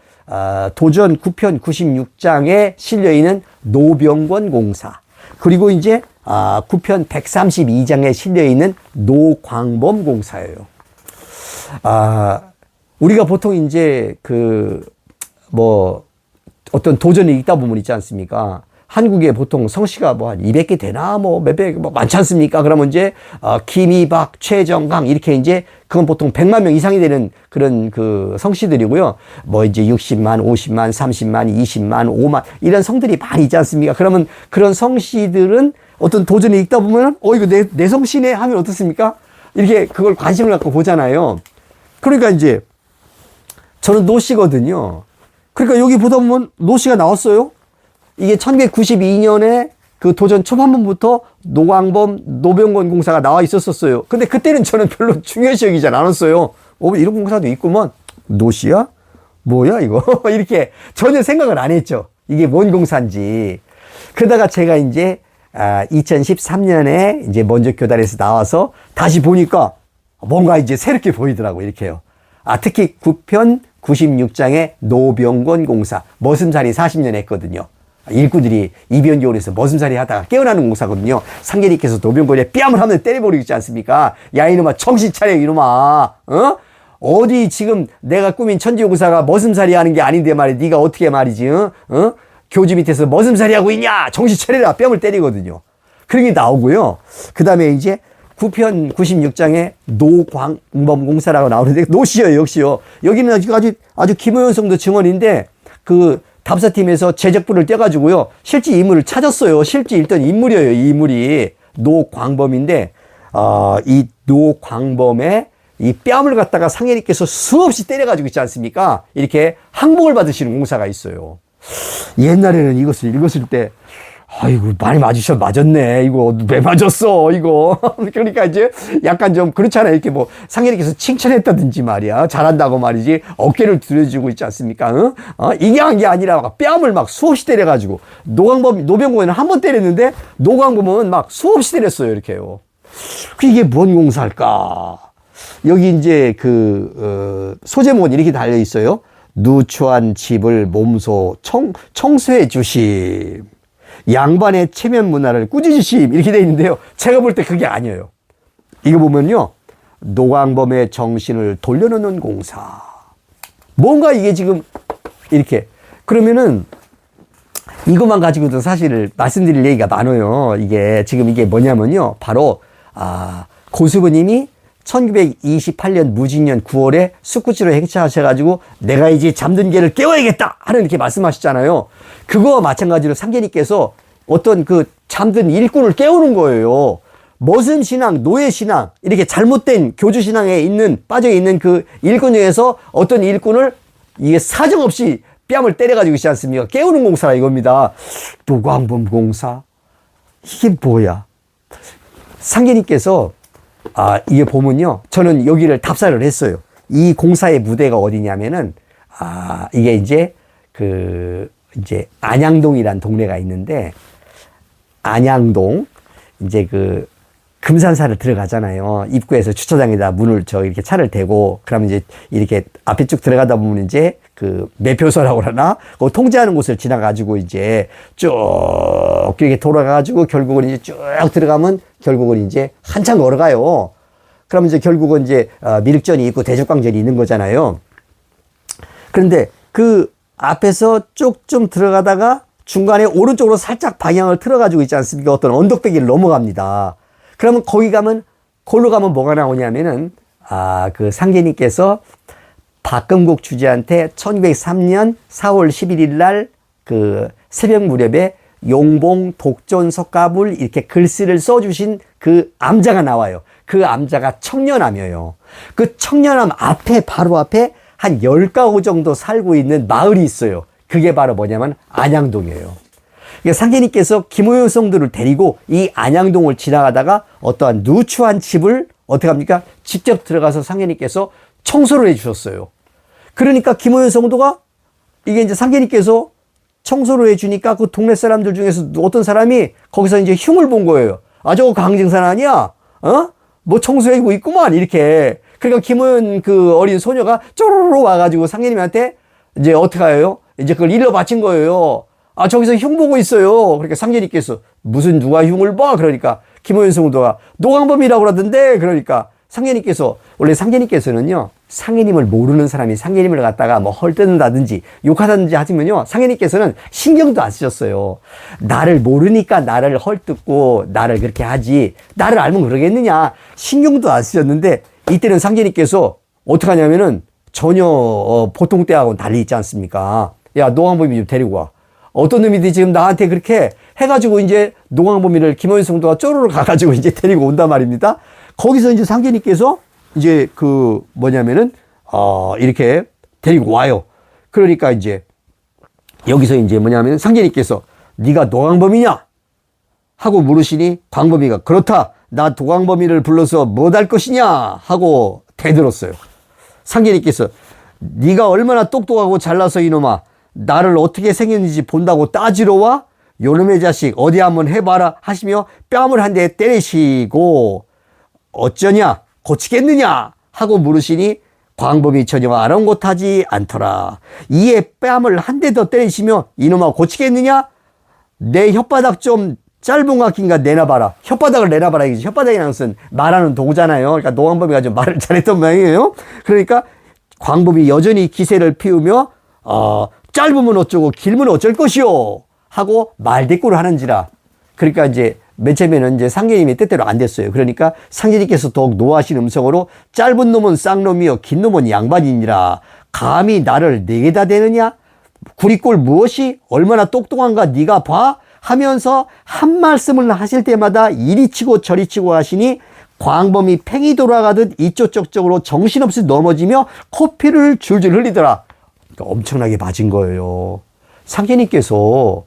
도전 9편 96장에 실려있는 노병권 공사, 그리고 이제 9편 132장에 실려있는 노광범 공사예요. 우리가 보통 이제 어떤 도전이 있다 보면 있지 않습니까? 한국에 보통 성씨가 뭐 한 200개 되나 몇백 많지 않습니까? 그러면 이제 김이박, 최정강 이렇게 이제 그건 보통 100만 명 이상이 되는 그런 그 성씨들이고요. 뭐 이제 60만, 50만, 30만, 20만, 5만 이런 성들이 많이 있지 않습니까? 그러면 그런 성씨들은 어떤 도전이 있다 보면 이거 내 성씨네 하면 어떻습니까? 이렇게 그걸 관심을 갖고 보잖아요. 그러니까 이제 저는 노씨거든요. 그러니까 여기 보다 보면 노씨가 나왔어요. 이게 1992년에 그 도전 초반부터 노광범, 노병권 공사가 나와 있었어요. 근데 그때는 저는 별로 중요시 여기지 않았어요. 이런 공사도 있구먼. 노씨야? 뭐야 이거? 이렇게 전혀 생각을 안 했죠. 이게 뭔 공사인지. 그러다가 제가 이제 2013년에 이제 먼저 교단에서 나와서 다시 보니까 뭔가 이제 새롭게 보이더라고요. 이렇게요. 특히 9편 96장의 노병권 공사, 머슴살이 40년 했거든요. 일꾼들이 이변교원에서 머슴살이 하다가 깨어나는 공사거든요. 상계리께서 노병권에 뺨을 한번 때려버리지 않습니까? 야 이놈아 정신 차려 이놈아. 어디 지금 내가 꾸민 천지용사가 머슴살이 하는 게 아닌데 말이야. 네가 어떻게 말이지? 교주 밑에서 머슴살이 하고 있냐? 정신 차려라. 뺨을 때리거든요. 그런 게 나오고요. 그 다음에 이제 9편 96장에 노광범 공사라고 나오는데 노씨요 역시요. 여기는 아주 김호연 성도 증언인데 그 답사팀에서 제적분을 떼가지고요 실제 인물을 찾았어요. 실제 있던 인물이에요. 이 인물이 노광범인데 이 노광범의 이 뺨을 갖다가 상혜님께서 수없이 때려가지고 있지 않습니까? 이렇게 항복을 받으시는 공사가 있어요. 옛날에는 이것을 읽었을 때 아이고 많이 맞았네. 이거 왜 맞았어 이거. 그러니까 이제 약간 좀 그렇잖아요. 이렇게 뭐 상혜님께서 칭찬했다든지 말이야 잘한다고 말이지 어깨를 들여주고 있지 않습니까? 이게 한 게 아니라 뺨을 막 수없이 때려가지고 노병권은 한 번 때렸는데 노광범은 막 수없이 때렸어요. 이렇게요. 이게 뭔 공사일까? 여기 이제 소제목은 이렇게 달려 있어요. 누추한 집을 몸소 청소해 주심. 양반의 체면 문화를 꾸짖으심 이렇게 되어 있는데요. 제가 볼 때 그게 아니에요. 이거 보면요. 노광범의 정신을 돌려놓는 공사. 뭔가 이게 지금 이렇게 그러면은 이것만 가지고도 사실 말씀드릴 얘기가 많아요. 이게 뭐냐면요. 바로 고수부님이 1928년 무진년 9월에 숙구치로 행차하셔가지고 내가 이제 잠든 개를 깨워야겠다 하는 이렇게 말씀하셨잖아요. 그거와 마찬가지로 상계님께서 어떤 그 잠든 일꾼을 깨우는 거예요. 머슴 신앙, 노예 신앙 이렇게 잘못된 교주 신앙에 빠져 있는 그 일꾼 중에서 어떤 일꾼을 이게 사정없이 뺨을 때려가지고 있지 않습니까? 깨우는 공사라 이겁니다. 노광범 공사. 이게 뭐야? 상계님께서 이게 보면요. 저는 여기를 답사를 했어요. 이 공사의 무대가 어디냐면은, 이게 이제 이제 안양동이란 동네가 있는데, 안양동, 이제 금산사를 들어가잖아요. 입구에서 주차장에다 문을 이렇게 차를 대고, 그러면 이제 이렇게 앞에 쭉 들어가다 보면 이제 매표소라고 그러나? 그 통제하는 곳을 지나가지고 이제 쭉 이렇게 돌아가가지고 결국은 이제 쭉 들어가면 결국은 이제 한참 걸어가요. 그러면 이제 결국은 이제 밀전이 있고 대적광전이 있는 거잖아요. 그런데 그 앞에서 쭉 좀 들어가다가 중간에 오른쪽으로 살짝 방향을 틀어가지고 있지 않습니까? 어떤 언덕배기를 넘어갑니다. 그러면 거기로 가면 뭐가 나오냐면은, 상계님께서 박금국 주지한테 1903년 4월 11일 날 새벽 무렵에 용봉 독존 석가불 이렇게 글씨를 써주신 그 암자가 나와요. 그 암자가 청년암이에요. 그 청년암 앞에, 바로 앞에 한 10가구 정도 살고 있는 마을이 있어요. 그게 바로 뭐냐면 안양동이에요. 그러니까 상계님께서 김호영 성도를 데리고 이 안양동을 지나가다가 어떠한 누추한 집을 어떻게 합니까? 직접 들어가서 상계님께서 청소를 해 주셨어요. 그러니까 김호영 성도가 이게 이제 상계님께서 청소를 해 주니까 그 동네 사람들 중에서 어떤 사람이 거기서 이제 흉을 본 거예요. 저거 강증산 아니야? 뭐 청소해주고 있구만, 이렇게. 그러니까 김호연 어린 소녀가 쪼르르 와가지고 상계님한테 이제 어떻게 해요? 이제 그걸 일러 바친 거예요. 저기서 흉 보고 있어요. 그러니까 상계님께서 무슨 누가 흉을 봐? 그러니까 김호연 성도가 노광범이라고 그러던데. 그러니까 상계님께서, 원래 상계님께서는요, 상계님을 모르는 사람이 상계님을 갖다가 뭐 헐뜯는다든지 욕하다든지 하시면요, 상계님께서는 신경도 안 쓰셨어요. 나를 모르니까 나를 헐뜯고 나를 그렇게 하지, 나를 알면 그러겠느냐, 신경도 안 쓰셨는데, 이때는 상계님께서 어떻게 하냐면은 전혀 보통 때하고는 달리 있지 않습니까? 야, 노광범이 좀 데리고 와. 어떤 놈이지 지금 나한테 그렇게 해가지고 이제 노광범이를 김호연 성도가 쪼르르 가가지고 이제 데리고 온단 말입니다. 거기서 이제 상계님께서 이제 뭐냐면은 이렇게 데리고 와요. 그러니까 이제 여기서 이제 뭐냐면 상계님께서 네가 노광범이냐 하고 물으시니 광범이가 그렇다. 나 도광범이를 불러서 뭐 할 것이냐 하고 대들었어요. 상계님께서 네가 얼마나 똑똑하고 잘나서 이놈아, 나를 어떻게 생겼는지 본다고 따지러 와? 요놈의 자식 어디 한번 해봐라 하시며 뺨을 한 대 때리시고 어쩌냐 고치겠느냐 하고 물으시니 광범이 전혀 아랑곳하지 않더라. 이에 뺨을 한 대 더 때리시며 이놈아 고치겠느냐? 내 혓바닥 좀 짧은 것 같긴가 내놔봐라. 혓바닥을 내놔봐라. 이게 혓바닥이라는 것은 말하는 도구잖아요. 그러니까 노광범이가 좀 말을 잘했던 모양이에요. 그러니까 광범이 여전히 기세를 피우며 짧으면 어쩌고 길면 어쩔 것이오 하고 말대꾸를 하는지라. 그러니까 이제 맨 처음에는 이제 상계님이 뜻대로 안 됐어요. 그러니까 상계님께서 더욱 노하신 음성으로 짧은 놈은 쌍놈이요 긴 놈은 양반이니라. 감히 나를 내게다 대느냐? 구리꼴 무엇이 얼마나 똑똑한가 네가 봐? 하면서 한 말씀을 하실 때마다 이리 치고 저리 치고 하시니 광범이 팽이 돌아가듯 이쪽 저쪽으로 정신없이 넘어지며 코피를 줄줄 흘리더라. 그러니까 엄청나게 맞은 거예요. 상계님께서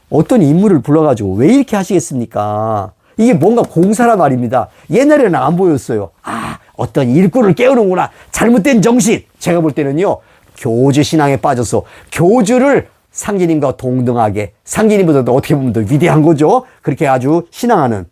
어떤 인물을 불러가지고 왜 이렇게 하시겠습니까? 이게 뭔가 공사라 말입니다. 옛날에는 안 보였어요. 어떤 일꾼을 깨우는구나. 잘못된 정신. 제가 볼 때는요, 교주 신앙에 빠져서 교주를 상계님과 동등하게, 상계님보다도 어떻게 보면 더 위대한 거죠. 그렇게 아주 신앙하는.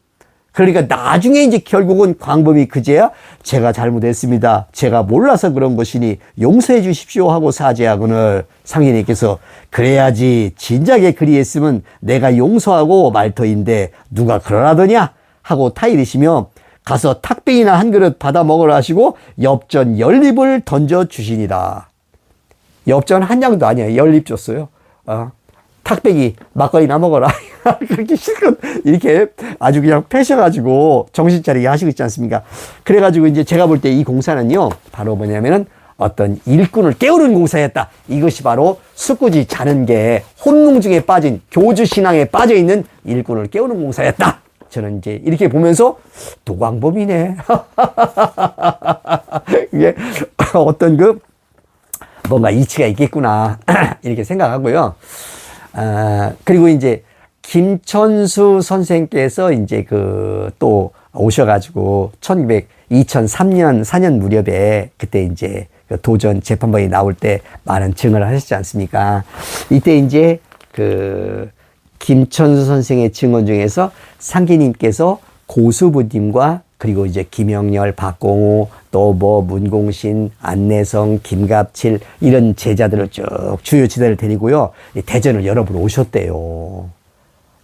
그러니까 나중에 이제 결국은 광범이 그제야 제가 잘못했습니다. 제가 몰라서 그런 것이니 용서해 주십시오 하고 사죄하거늘 상계님께서 그래야지 진작에 그리했으면 내가 용서하고 말 터인데 누가 그러라더냐 하고 타이르시며 가서 탁배이나 한 그릇 받아 먹으라 하시고 엽전 10입을 던져 주시니라. 엽전 한 장도 아니에요. 10입 줬어요. 탁배기 막걸리나 먹어라. 그렇게 실컷 이렇게 아주 그냥 패셔가지고 정신 차리게 하시고 있지 않습니까? 그래가지고 이제 제가 볼 때 이 공사는요, 바로 뭐냐면은 어떤 일꾼을 깨우는 공사였다. 이것이 바로 숙구지 자는 게 혼농중에 빠진 교주 신앙에 빠져 있는 일꾼을 깨우는 공사였다. 저는 이제 이렇게 보면서 도광범이네. 이게 어떤 뭔가 이치가 있겠구나. 이렇게 생각하고요. 그리고 이제 김천수 선생께서 이제 그 또 오셔가지고 2003년, 4년 무렵에 그때 이제 그 도전 재판방이 나올 때 많은 증언을 하셨지 않습니까? 이때 이제 그 김천수 선생의 증언 중에서 상계님께서 고수부님과 그리고 이제 김영렬, 박공호, 또 뭐 문공신, 안내성, 김갑칠 이런 제자들을 쭉 주요 지대를 데리고요. 대전을 여러 번 오셨대요.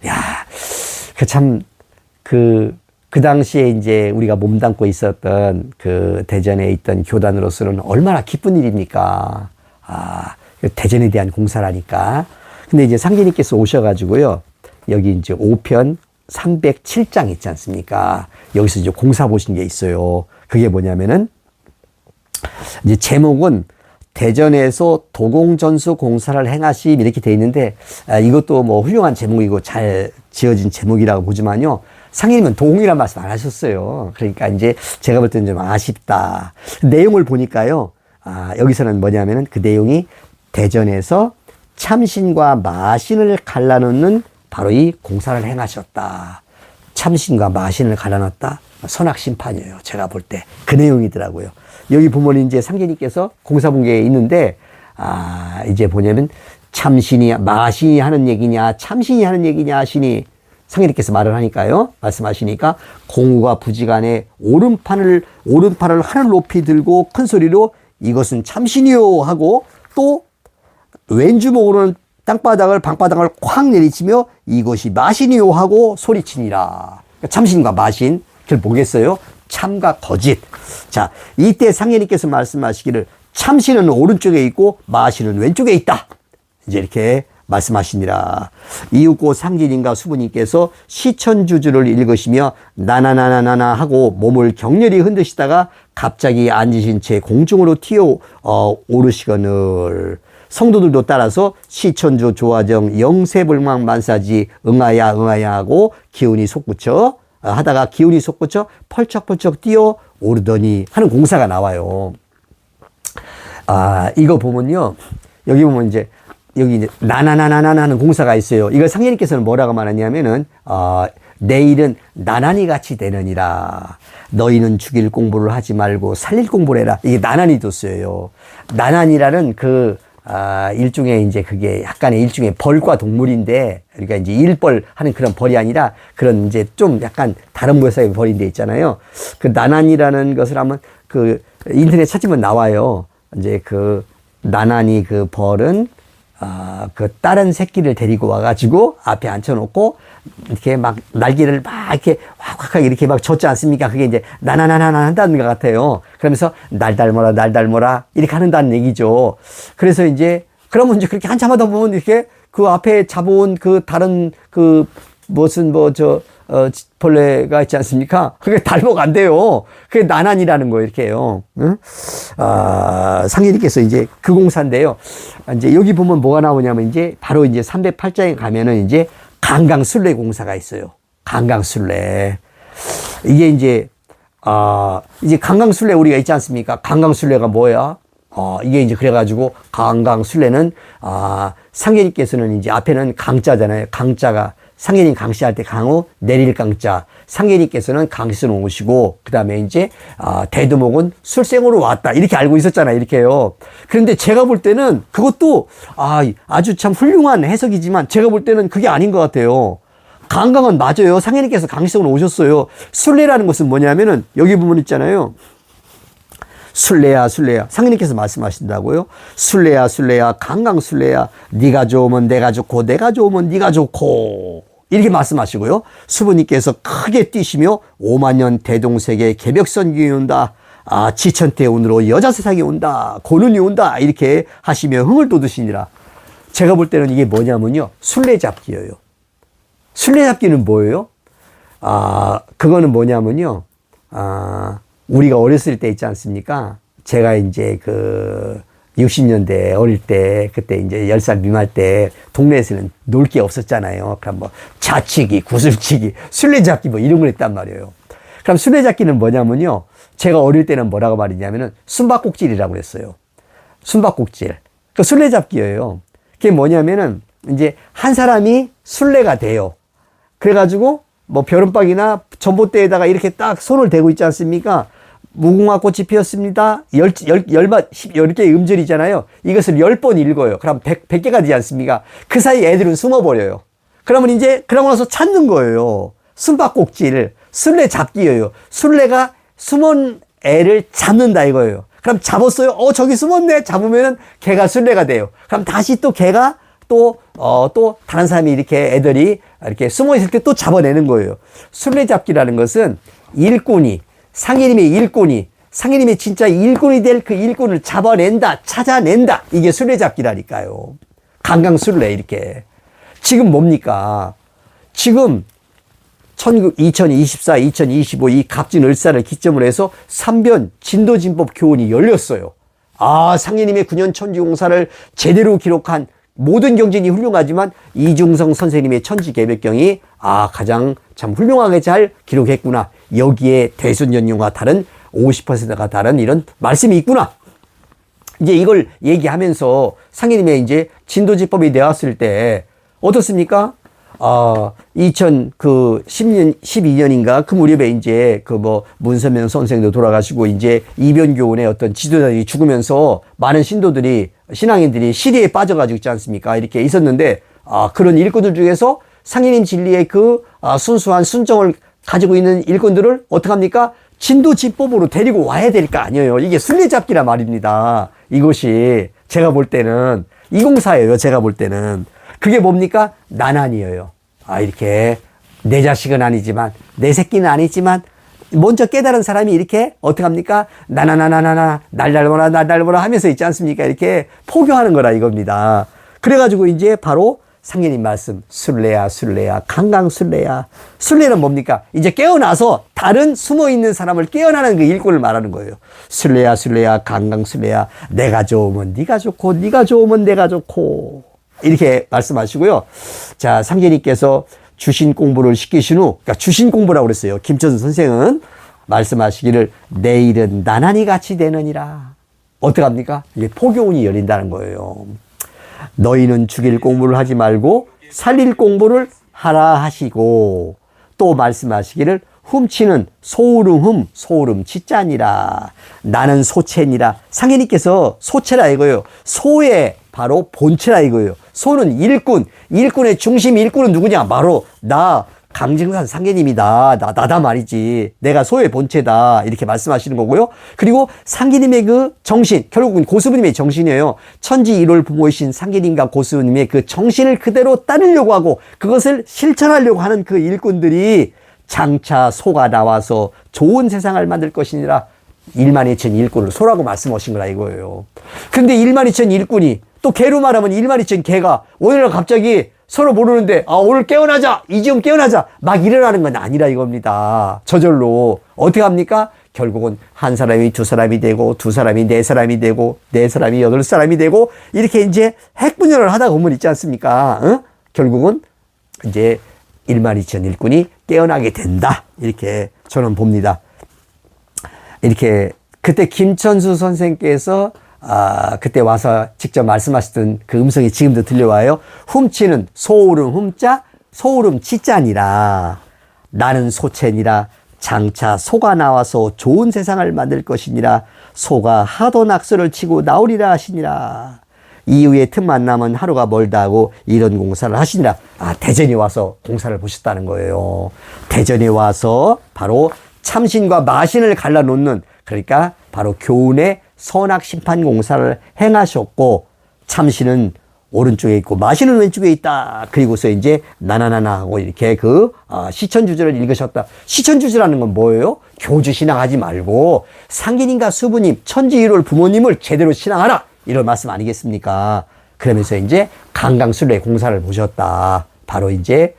야, 그 당시에 이제 우리가 몸담고 있었던 그 대전에 있던 교단으로서는 얼마나 기쁜 일입니까? 대전에 대한 공사라니까. 근데 이제 상계님께서 오셔가지고요. 여기 이제 5편 307장 있지 않습니까? 여기서 이제 공사 보신 게 있어요. 그게 뭐냐면은 이제 제목은 대전에서 도공전수 공사를 행하심 이렇게 돼 있는데 이것도 뭐 훌륭한 제목이고 잘 지어진 제목이라고 보지만요. 상인님은 도공이란 말씀 안 하셨어요. 그러니까 이제 제가 볼 때는 좀 아쉽다. 내용을 보니까요. 여기서는 뭐냐면은 그 내용이 대전에서 참신과 마신을 갈라놓는 바로 이 공사를 행하셨다. 참신과 마신을 갈라놨다. 선악심판이에요. 제가 볼 때. 그 내용이더라고요. 여기 보면 이제 상계님께서 공사분계에 있는데, 이제 보냐면 참신이, 마신이 하는 얘기냐, 참신이 하는 얘기냐 하시니 상계님께서 말을 하니까요. 말씀하시니까 공우가 부지간에 오른팔을 하늘 높이 들고 큰 소리로 이것은 참신이요 하고 또 왼주먹으로는 방바닥을 콱 내리치며 이것이 마신이요 하고 소리치니라. 그러니까 참신과 마신, 그걸 뭐겠어요? 참과 거짓. 자, 이때 상계님께서 말씀하시기를 참신은 오른쪽에 있고 마신은 왼쪽에 있다. 이제 이렇게 말씀하시니라. 이윽고 상진님과 수부님께서 시천주주를 읽으시며 나나나나나나 하고 몸을 격렬히 흔드시다가 갑자기 앉으신 채 공중으로 튀어 오르시거늘 성도들도 따라서 시천주 조화정 영세불망 만사지 응하야 응하야 하고 기운이 솟구쳐 하다가 기운이 솟구쳐 펄쩍펄쩍 뛰어 오르더니 하는 공사가 나와요. 이거 보면요. 여기 보면 이제 나나나나나 하는 공사가 있어요. 이걸 상계님께서는 뭐라고 말하냐면은, 내일은 나나니 같이 되느니라. 너희는 죽일 공부를 하지 말고 살릴 공부를 해라. 이게 나나니도 쓰여요. 나나니라는 일종의 이제 그게 약간의 일종의 벌과 동물인데, 그러니까 이제 일벌 하는 그런 벌이 아니라 그런 이제 좀 약간 다른 모양의 벌인데 있잖아요. 그 나나니라는 것을 한번 인터넷 찾으면 나와요. 이제 나나니 그 벌은 그 다른 새끼를 데리고 와가지고 앞에 앉혀놓고 이렇게 막 날개를 막 이렇게 확확하게 이렇게 막 젓지 않습니까? 그게 이제 나나나나나 한다는 것 같아요. 그러면서 날 닮아라 이렇게 한다는 얘기죠. 그래서 이제 그러면 이제 그렇게 한참 하다 보면 이렇게 그 앞에 잡아온 다른 무슨 벌레가 있지 않습니까? 그게 닮아간대요. 그게 나난이라는 거예요, 이렇게요. 응? 상인님께서 이제 그 공사인데요. 이제 여기 보면 뭐가 나오냐면 이제 바로 이제 308장에 가면은 이제 강강술래 공사가 있어요. 강강술래. 이게 이제 강강술래 우리가 있지 않습니까? 강강술래가 뭐야? 이게 이제 그래가지고 강강술래는, 상계님께서는 이제 앞에는 강자잖아요. 강자가. 상계님 강씨할 때 강우, 내릴 강자. 상계님께서는 강씨로 오시고, 그 다음에 이제, 대두목은 술생으로 왔다. 이렇게 알고 있었잖아요. 이렇게요. 그런데 제가 볼 때는 그것도, 아주 참 훌륭한 해석이지만 제가 볼 때는 그게 아닌 것 같아요. 강강은 맞아요. 상계님께서 강씨로 오셨어요. 술래라는 것은 뭐냐면은, 여기 부분 있잖아요. 술래야 상인님께서 말씀하신다고요. 술래야 강강술래야 네가 좋으면 내가 좋고 내가 좋으면 네가 좋고 이렇게 말씀하시고요. 수부님께서 크게 뛰시며 5만 년 대동세계 개벽선경이 온다. 지천태 운으로 여자 세상이 온다. 고눈이 온다. 이렇게 하시며 흥을 돋으시니라. 제가 볼 때는 이게 뭐냐면요. 술래잡기예요. 술래잡기는 뭐예요? 그거는 뭐냐면요. 우리가 어렸을 때 있지 않습니까? 제가 이제 60년대 어릴 때, 그때 이제 10살 미만 때 동네에서는 놀 게 없었잖아요. 그럼 뭐 자치기, 구슬치기, 술래잡기 뭐 이런 걸 했단 말이에요. 그럼 술래잡기는 뭐냐면요. 제가 어릴 때는 뭐라고 말했냐면은 숨바꼭질이라고 그랬어요. 숨바꼭질. 그 술래잡기예요. 그게 뭐냐면은 이제 한 사람이 순례가 돼요. 그래가지고 뭐 벼른박이나 전봇대에다가 이렇게 딱 손을 대고 있지 않습니까? 무궁화 꽃이 피었습니다. 10개의 음절이잖아요. 이것을 10번 읽어요. 그럼 100개가 되지 않습니까? 그 사이 애들은 숨어버려요. 그러면 이제, 그러고 나서 찾는 거예요. 숨바꼭질, 순례 잡기예요. 순례가 숨은 애를 잡는다 이거예요. 그럼 잡았어요? 저기 숨었네? 잡으면은 걔가 순례가 돼요. 그럼 다시 또 걔가 또 다른 사람이 이렇게 애들이 이렇게 숨어 있을 때 또 잡아내는 거예요. 순례잡기라는 것은 일꾼이, 상인님의 일꾼이, 상인님의 진짜 일꾼이 될 그 일꾼을 잡아낸다, 찾아낸다. 이게 순례잡기라니까요. 강강순례, 이렇게. 지금 뭡니까? 지금 2024, 2025 이 갑진을사를 기점으로 해서 3변 진도진법 교훈이 열렸어요. 상인님의 9년 천지공사를 제대로 기록한 모든 경전이 훌륭하지만 이중성 선생님의 천지개벽경이 가장 참 훌륭하게 잘 기록했구나. 여기에 대순연용과 다른 50%가 다른 이런 말씀이 있구나. 이제 이걸 얘기하면서 상인님의 이제 진도지법이 나왔을 때 어떻습니까? 12년인가 그 무렵에 이제 문선명 선생도 돌아가시고 이제 이변교훈의 어떤 지도자들이 죽으면서 많은 신앙인들이 시리에 빠져가지고 있지 않습니까? 이렇게 있었는데, 그런 일꾼들 중에서 상인님 진리의 순수한 순정을 가지고 있는 일꾼들을 어떡합니까? 진도지법으로 데리고 와야 될 거 아니에요. 이게 순례잡기란 말입니다. 이것이 제가 볼 때는 이공사예요. 제가 볼 때는. 그게 뭡니까? 나난이에요. 이렇게 내 자식은 아니지만 내 새끼는 아니지만 먼저 깨달은 사람이 이렇게 어떡합니까? 나나나나나나 날달보라 하면서 있지 않습니까? 이렇게 포교하는 거라 이겁니다. 그래가지고 이제 바로 상인님 말씀 순례야 강강순례야. 순례는 뭡니까? 이제 깨어나서 다른 숨어있는 사람을 깨어나는 그 일꾼을 말하는 거예요. 순례야 강강순례야. 내가 좋으면 네가 좋고 네가 좋으면 내가 좋고 이렇게 말씀하시고요. 자, 상제님께서 주신 공부를 시키신 후, 그러니까 주신 공부라고 그랬어요. 김천수 선생은 말씀하시기를 내일은 나란히 같이 되느니라. 어떡합니까? 이게 포교운이 열린다는 거예요. 너희는 죽일 공부를 하지 말고 살릴 공부를 하라 하시고 또 말씀하시기를 훔치는 소울음 치자니라. 나는 소체니라. 상인님께서 소체라 이거예요. 소의 바로 본체라 이거예요. 소는 일꾼의 중심 일꾼은 누구냐? 바로 나 강증산 상계님이다. 나다 말이지. 내가 소의 본체다. 이렇게 말씀하시는 거고요. 그리고 상계님의 그 정신, 결국은 고수부님의 정신이에요. 천지 일월 부모이신 상계님과 고수부님의 그 정신을 그대로 따르려고 하고 그것을 실천하려고 하는 그 일꾼들이 장차 소가 나와서 좋은 세상을 만들 것이니라. 12,000 일꾼을 소라고 말씀하신 거라 이거예요. 근데 12,000 일꾼이 또 개로 말하면 12,000 개가 오늘 갑자기 서로 모르는데 오늘 깨어나자 이지금 깨어나자 막 일어나는 건 아니라 이겁니다. 저절로 어떻게 합니까? 결국은 한 사람이 두 사람이 되고 두 사람이 네 사람이 되고 네 사람이 8사람이 되고 이렇게 이제 핵분열을 하다 보면 있지 않습니까? 결국은 이제 12,000 일꾼이 깨어나게 된다. 이렇게 저는 봅니다. 이렇게 그때 김천수 선생께서 그때 와서 직접 말씀하시던 그 음성이 지금도 들려와요. 훔치는 소울음 훔자 소울음 치자니라. 나는 소체니라. 장차 소가 나와서 좋은 세상을 만들 것이니라. 소가 하도 낙서를 치고 나오리라 하시니라. 이후에 틈만 남은 하루가 멀다 하고 이런 공사를 하시니라. 대전에 와서 공사를 보셨다는 거예요. 대전에 와서 바로 참신과 마신을 갈라놓는, 그러니까 바로 교훈의 선악 심판 공사를 행하셨고, 참신은 오른쪽에 있고 마신은 왼쪽에 있다. 그리고서 이제 나나나나 하고 이렇게 시천주제를 읽으셨다. 시천주제라는 건 뭐예요? 교주 신앙하지 말고 상기님과 수부님, 천지일월 부모님을 제대로 신앙하라. 이런 말씀 아니겠습니까? 그러면서 이제 강강술래 공사를 보셨다. 바로 이제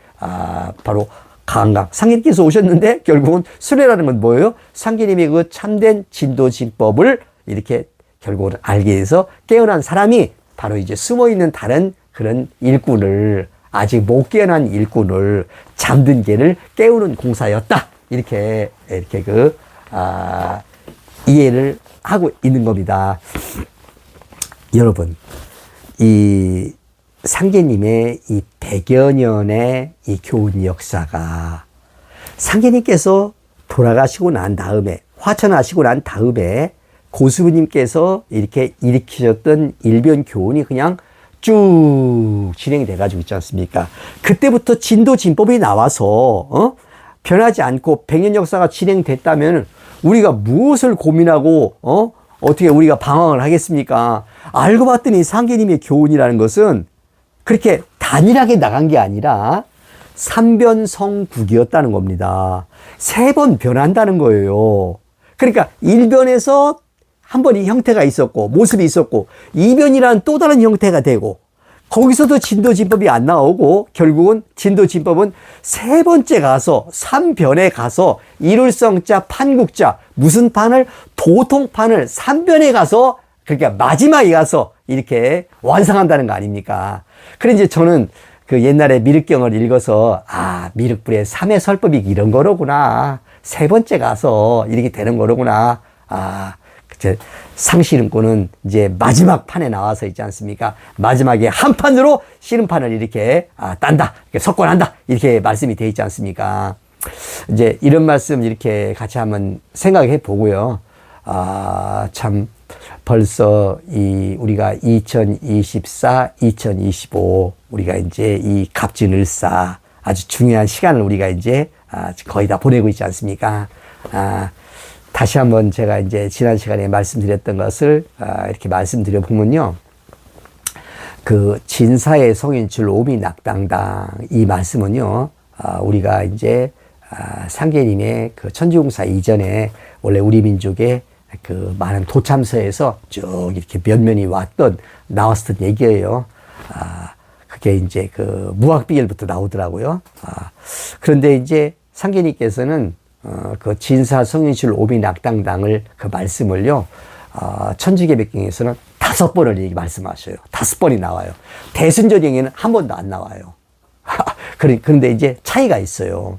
바로 강강 상기님께서 오셨는데 결국은 수레라는 건 뭐예요? 상기님의 그 참된 진도진법을 이렇게 결국은 알게 해서 깨어난 사람이 바로 이제 숨어있는 다른 그런 일꾼을, 아직 못 깨어난 일꾼을, 잠든 개를 깨우는 공사였다. 이렇게 이해를 하고 있는 겁니다. 여러분, 이 상계님의 이 100여 년의 이 교훈 역사가 상계님께서 돌아가시고 난 다음에, 화천하시고 난 다음에 고수부님께서 이렇게 일으키셨던 일변 교훈이 그냥 쭉 진행이 돼가지고 있지 않습니까? 그때부터 진도진법이 나와서 변하지 않고 100년 역사가 진행됐다면 우리가 무엇을 고민하고 어떻게 우리가 방황을 하겠습니까? 알고 봤더니 상계님의 교훈이라는 것은 그렇게 단일하게 나간 게 아니라 삼변성국이었다는 겁니다. 3번 변한다는 거예요. 그러니까 1변에서 한 번 이 형태가 있었고 모습이 있었고 2변이라는 또 다른 형태가 되고 거기서도 진도진법이 안 나오고 결국은 진도진법은 3번째 가서 3변에 가서 일울성자 판국자 무슨 판을 도통판을 3변에 가서 그러니까 마지막에 가서 이렇게 완성한다는 거 아닙니까? 그래 이제 저는 그 옛날에 미륵경을 읽어서 미륵불의 3의 설법이 이런 거로구나. 3번째 가서 이렇게 되는 거로구나. 제 상씨름꾼은 이제 마지막 판에 나와서 있지 않습니까? 마지막에 한 판으로 씨름판을 이렇게 딴다, 이렇게 석권한다, 이렇게 말씀이 되어 있지 않습니까? 이제 이런 말씀 이렇게 같이 한번 생각해 보고요. 참 벌써 우리가 2024, 2025 우리가 이제 이 갑진을사 아주 중요한 시간을 우리가 이제 거의 다 보내고 있지 않습니까? 다시 한번 제가 이제 지난 시간에 말씀드렸던 것을 이렇게 말씀드려 보면요. 그 진사의 성인출 오미낙당당 이 말씀은요. 우리가 이제 상계님의 그 천지공사 이전에 원래 우리 민족의 그 많은 도참서에서 쭉 이렇게 면면이 나왔었던 얘기예요. 그게 이제 그 무학비결부터 나오더라고요. 그런데 이제 상계님께서는 그 진사 성인출 오미낙당당을 그 말씀을요, 천지개백경에서는 5번을 이렇게 말씀하셔요. 5번이 나와요. 대순전경에는 한 번도 안 나와요. 그런데 이제 차이가 있어요.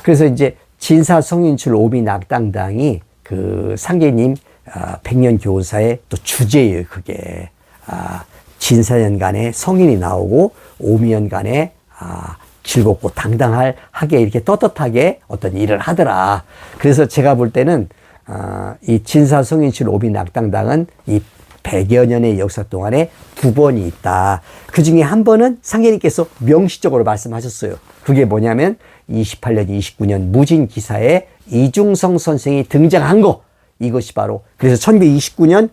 그래서 이제 진사 성인출 오미낙당당이 그 상계님 100년 교사의 또 주제예요. 그게 진사년간의 성인이 나오고 오미연간의 즐겁고 당당하게 이렇게 떳떳하게 어떤 일을 하더라. 그래서 제가 볼 때는 이 진사 성인출 오미낙당당은 이 100여 년의 역사 동안에 2번이 있다. 그 중에 한 번은 상계님께서 명시적으로 말씀하셨어요. 그게 뭐냐면 28년, 29년 무진기사에 이중성 선생이 등장한 거. 이것이 바로 그래서 1929년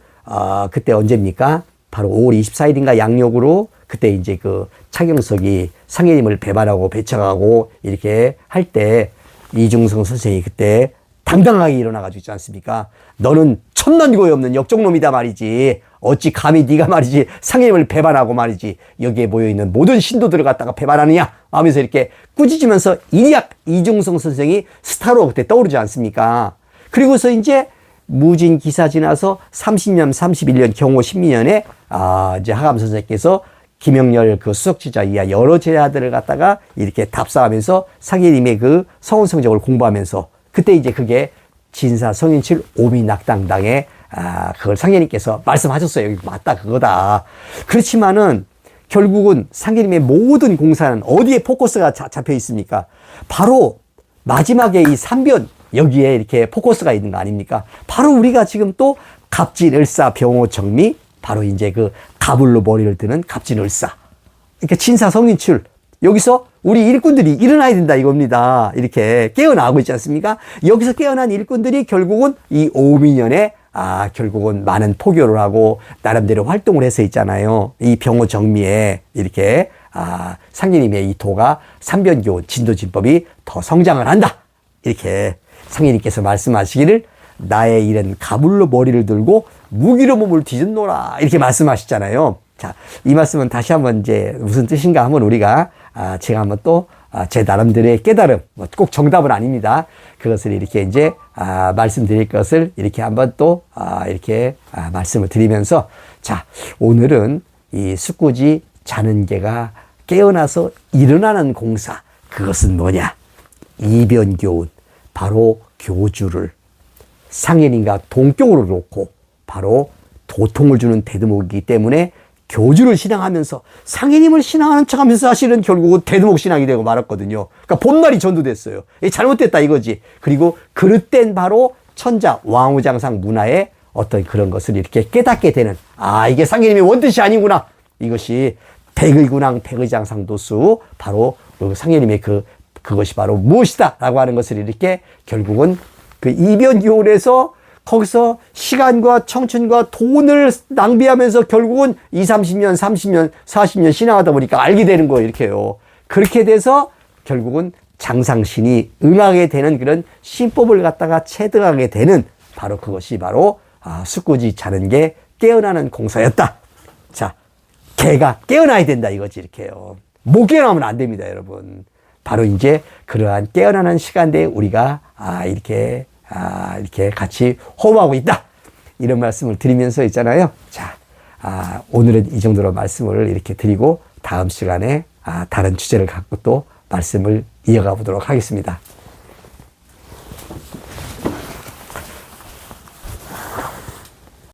그때 언제입니까? 바로 5월 24일인가 양력으로 그때 이제 그 차경석이 상계님을 배반하고 배척하고 이렇게 할 때 이중성 선생이 그때 당당하게 일어나가지고 있지 않습니까? 너는 천난고에 없는 역적놈이다 말이지. 어찌 감히 네가 말이지 상계님을 배반하고 말이지 여기에 모여있는 모든 신도들을 갖다가 배반하느냐 하면서 이렇게 꾸짖으면서 이리약 이중성 선생이 스타로 그때 떠오르지 않습니까? 그리고서 이제 무진 기사 지나서 30년, 31년 경호 12년에 이제 하감 선생께서 김영렬 그 수석지자 이하 여러 제자들을 갖다가 이렇게 답사하면서 상계님의 그 성원 성적을 공부하면서 그때 이제 그게 진사 성인칠 오미낙당당에 그걸 상계님께서 말씀하셨어요. 여기 맞다 그거다. 그렇지만은 결국은 상계님의 모든 공사는 어디에 포커스가 잡혀 있습니까? 바로 마지막에 이 3변 여기에 이렇게 포커스가 있는 거 아닙니까? 바로 우리가 지금 또 갑진을사 병호정미 바로 이제 그 가불로 머리를 드는 갑진을사. 그러니까 진사 성인출. 여기서 우리 일꾼들이 일어나야 된다 이겁니다. 이렇게 깨어나고 있지 않습니까? 여기서 깨어난 일꾼들이 결국은 이 오미년에 결국은 많은 포교를 하고 나름대로 활동을 해서 있잖아요. 이 병호정미에 이렇게 상계님의 이 도가 삼변교훈 진도진법이 더 성장을 한다. 이렇게 상계님께서 말씀하시기를 나의 일은 가불로 머리를 들고 무기로 몸을 뒤집노라 이렇게 말씀하시잖아요. 자, 이 말씀은 다시 한번 이제 무슨 뜻인가 하면 우리가 제가 한번 또 제 나름대로의 깨달음, 꼭 정답은 아닙니다. 그것을 이렇게 이제 말씀드릴 것을 이렇게 한번 또 이렇게 말씀을 드리면서 자, 오늘은 이 숙구지 자는 개가 깨어나서 일어나는 공사 그것은 뭐냐? 이변교훈 바로 교주를 상인인가 동격으로 놓고 바로 도통을 주는 대두목이기 때문에 교주를 신앙하면서 상인님을 신앙하는 척하면서 사실은 결국은 대두목 신앙이 되고 말았거든요. 그러니까 봄날이 전도됐어요. 이게 잘못됐다 이거지. 그리고 그릇된 바로 천자 왕후장상 문화의 어떤 그런 것을 이렇게 깨닫게 되는, 이게 상인님의 원뜻이 아니구나. 이것이 백의군왕 백의장상도수 바로 상인님의 그것이 바로 무엇이다 라고 하는 것을 이렇게 결국은 그 이변교훈에서 거기서 시간과 청춘과 돈을 낭비하면서 결국은 20, 30년, 30년, 40년 신앙하다 보니까 알게 되는 거예요. 이렇게요. 그렇게 돼서 결국은 장상신이 응하게 되는 그런 신법을 갖다가 체득하게 되는 바로 그것이 바로 숙고지 자는 게 깨어나는 공사였다. 자, 개가 깨어나야 된다 이거지 이렇게요. 못 깨어나면 안 됩니다, 여러분. 바로 이제 그러한 깨어나는 시간대에 우리가 이렇게 같이 호흡하고 있다. 이런 말씀을 드리면서 있잖아요. 자, 오늘은 이 정도로 말씀을 이렇게 드리고 다음 시간에 다른 주제를 갖고 또 말씀을 이어가 보도록 하겠습니다.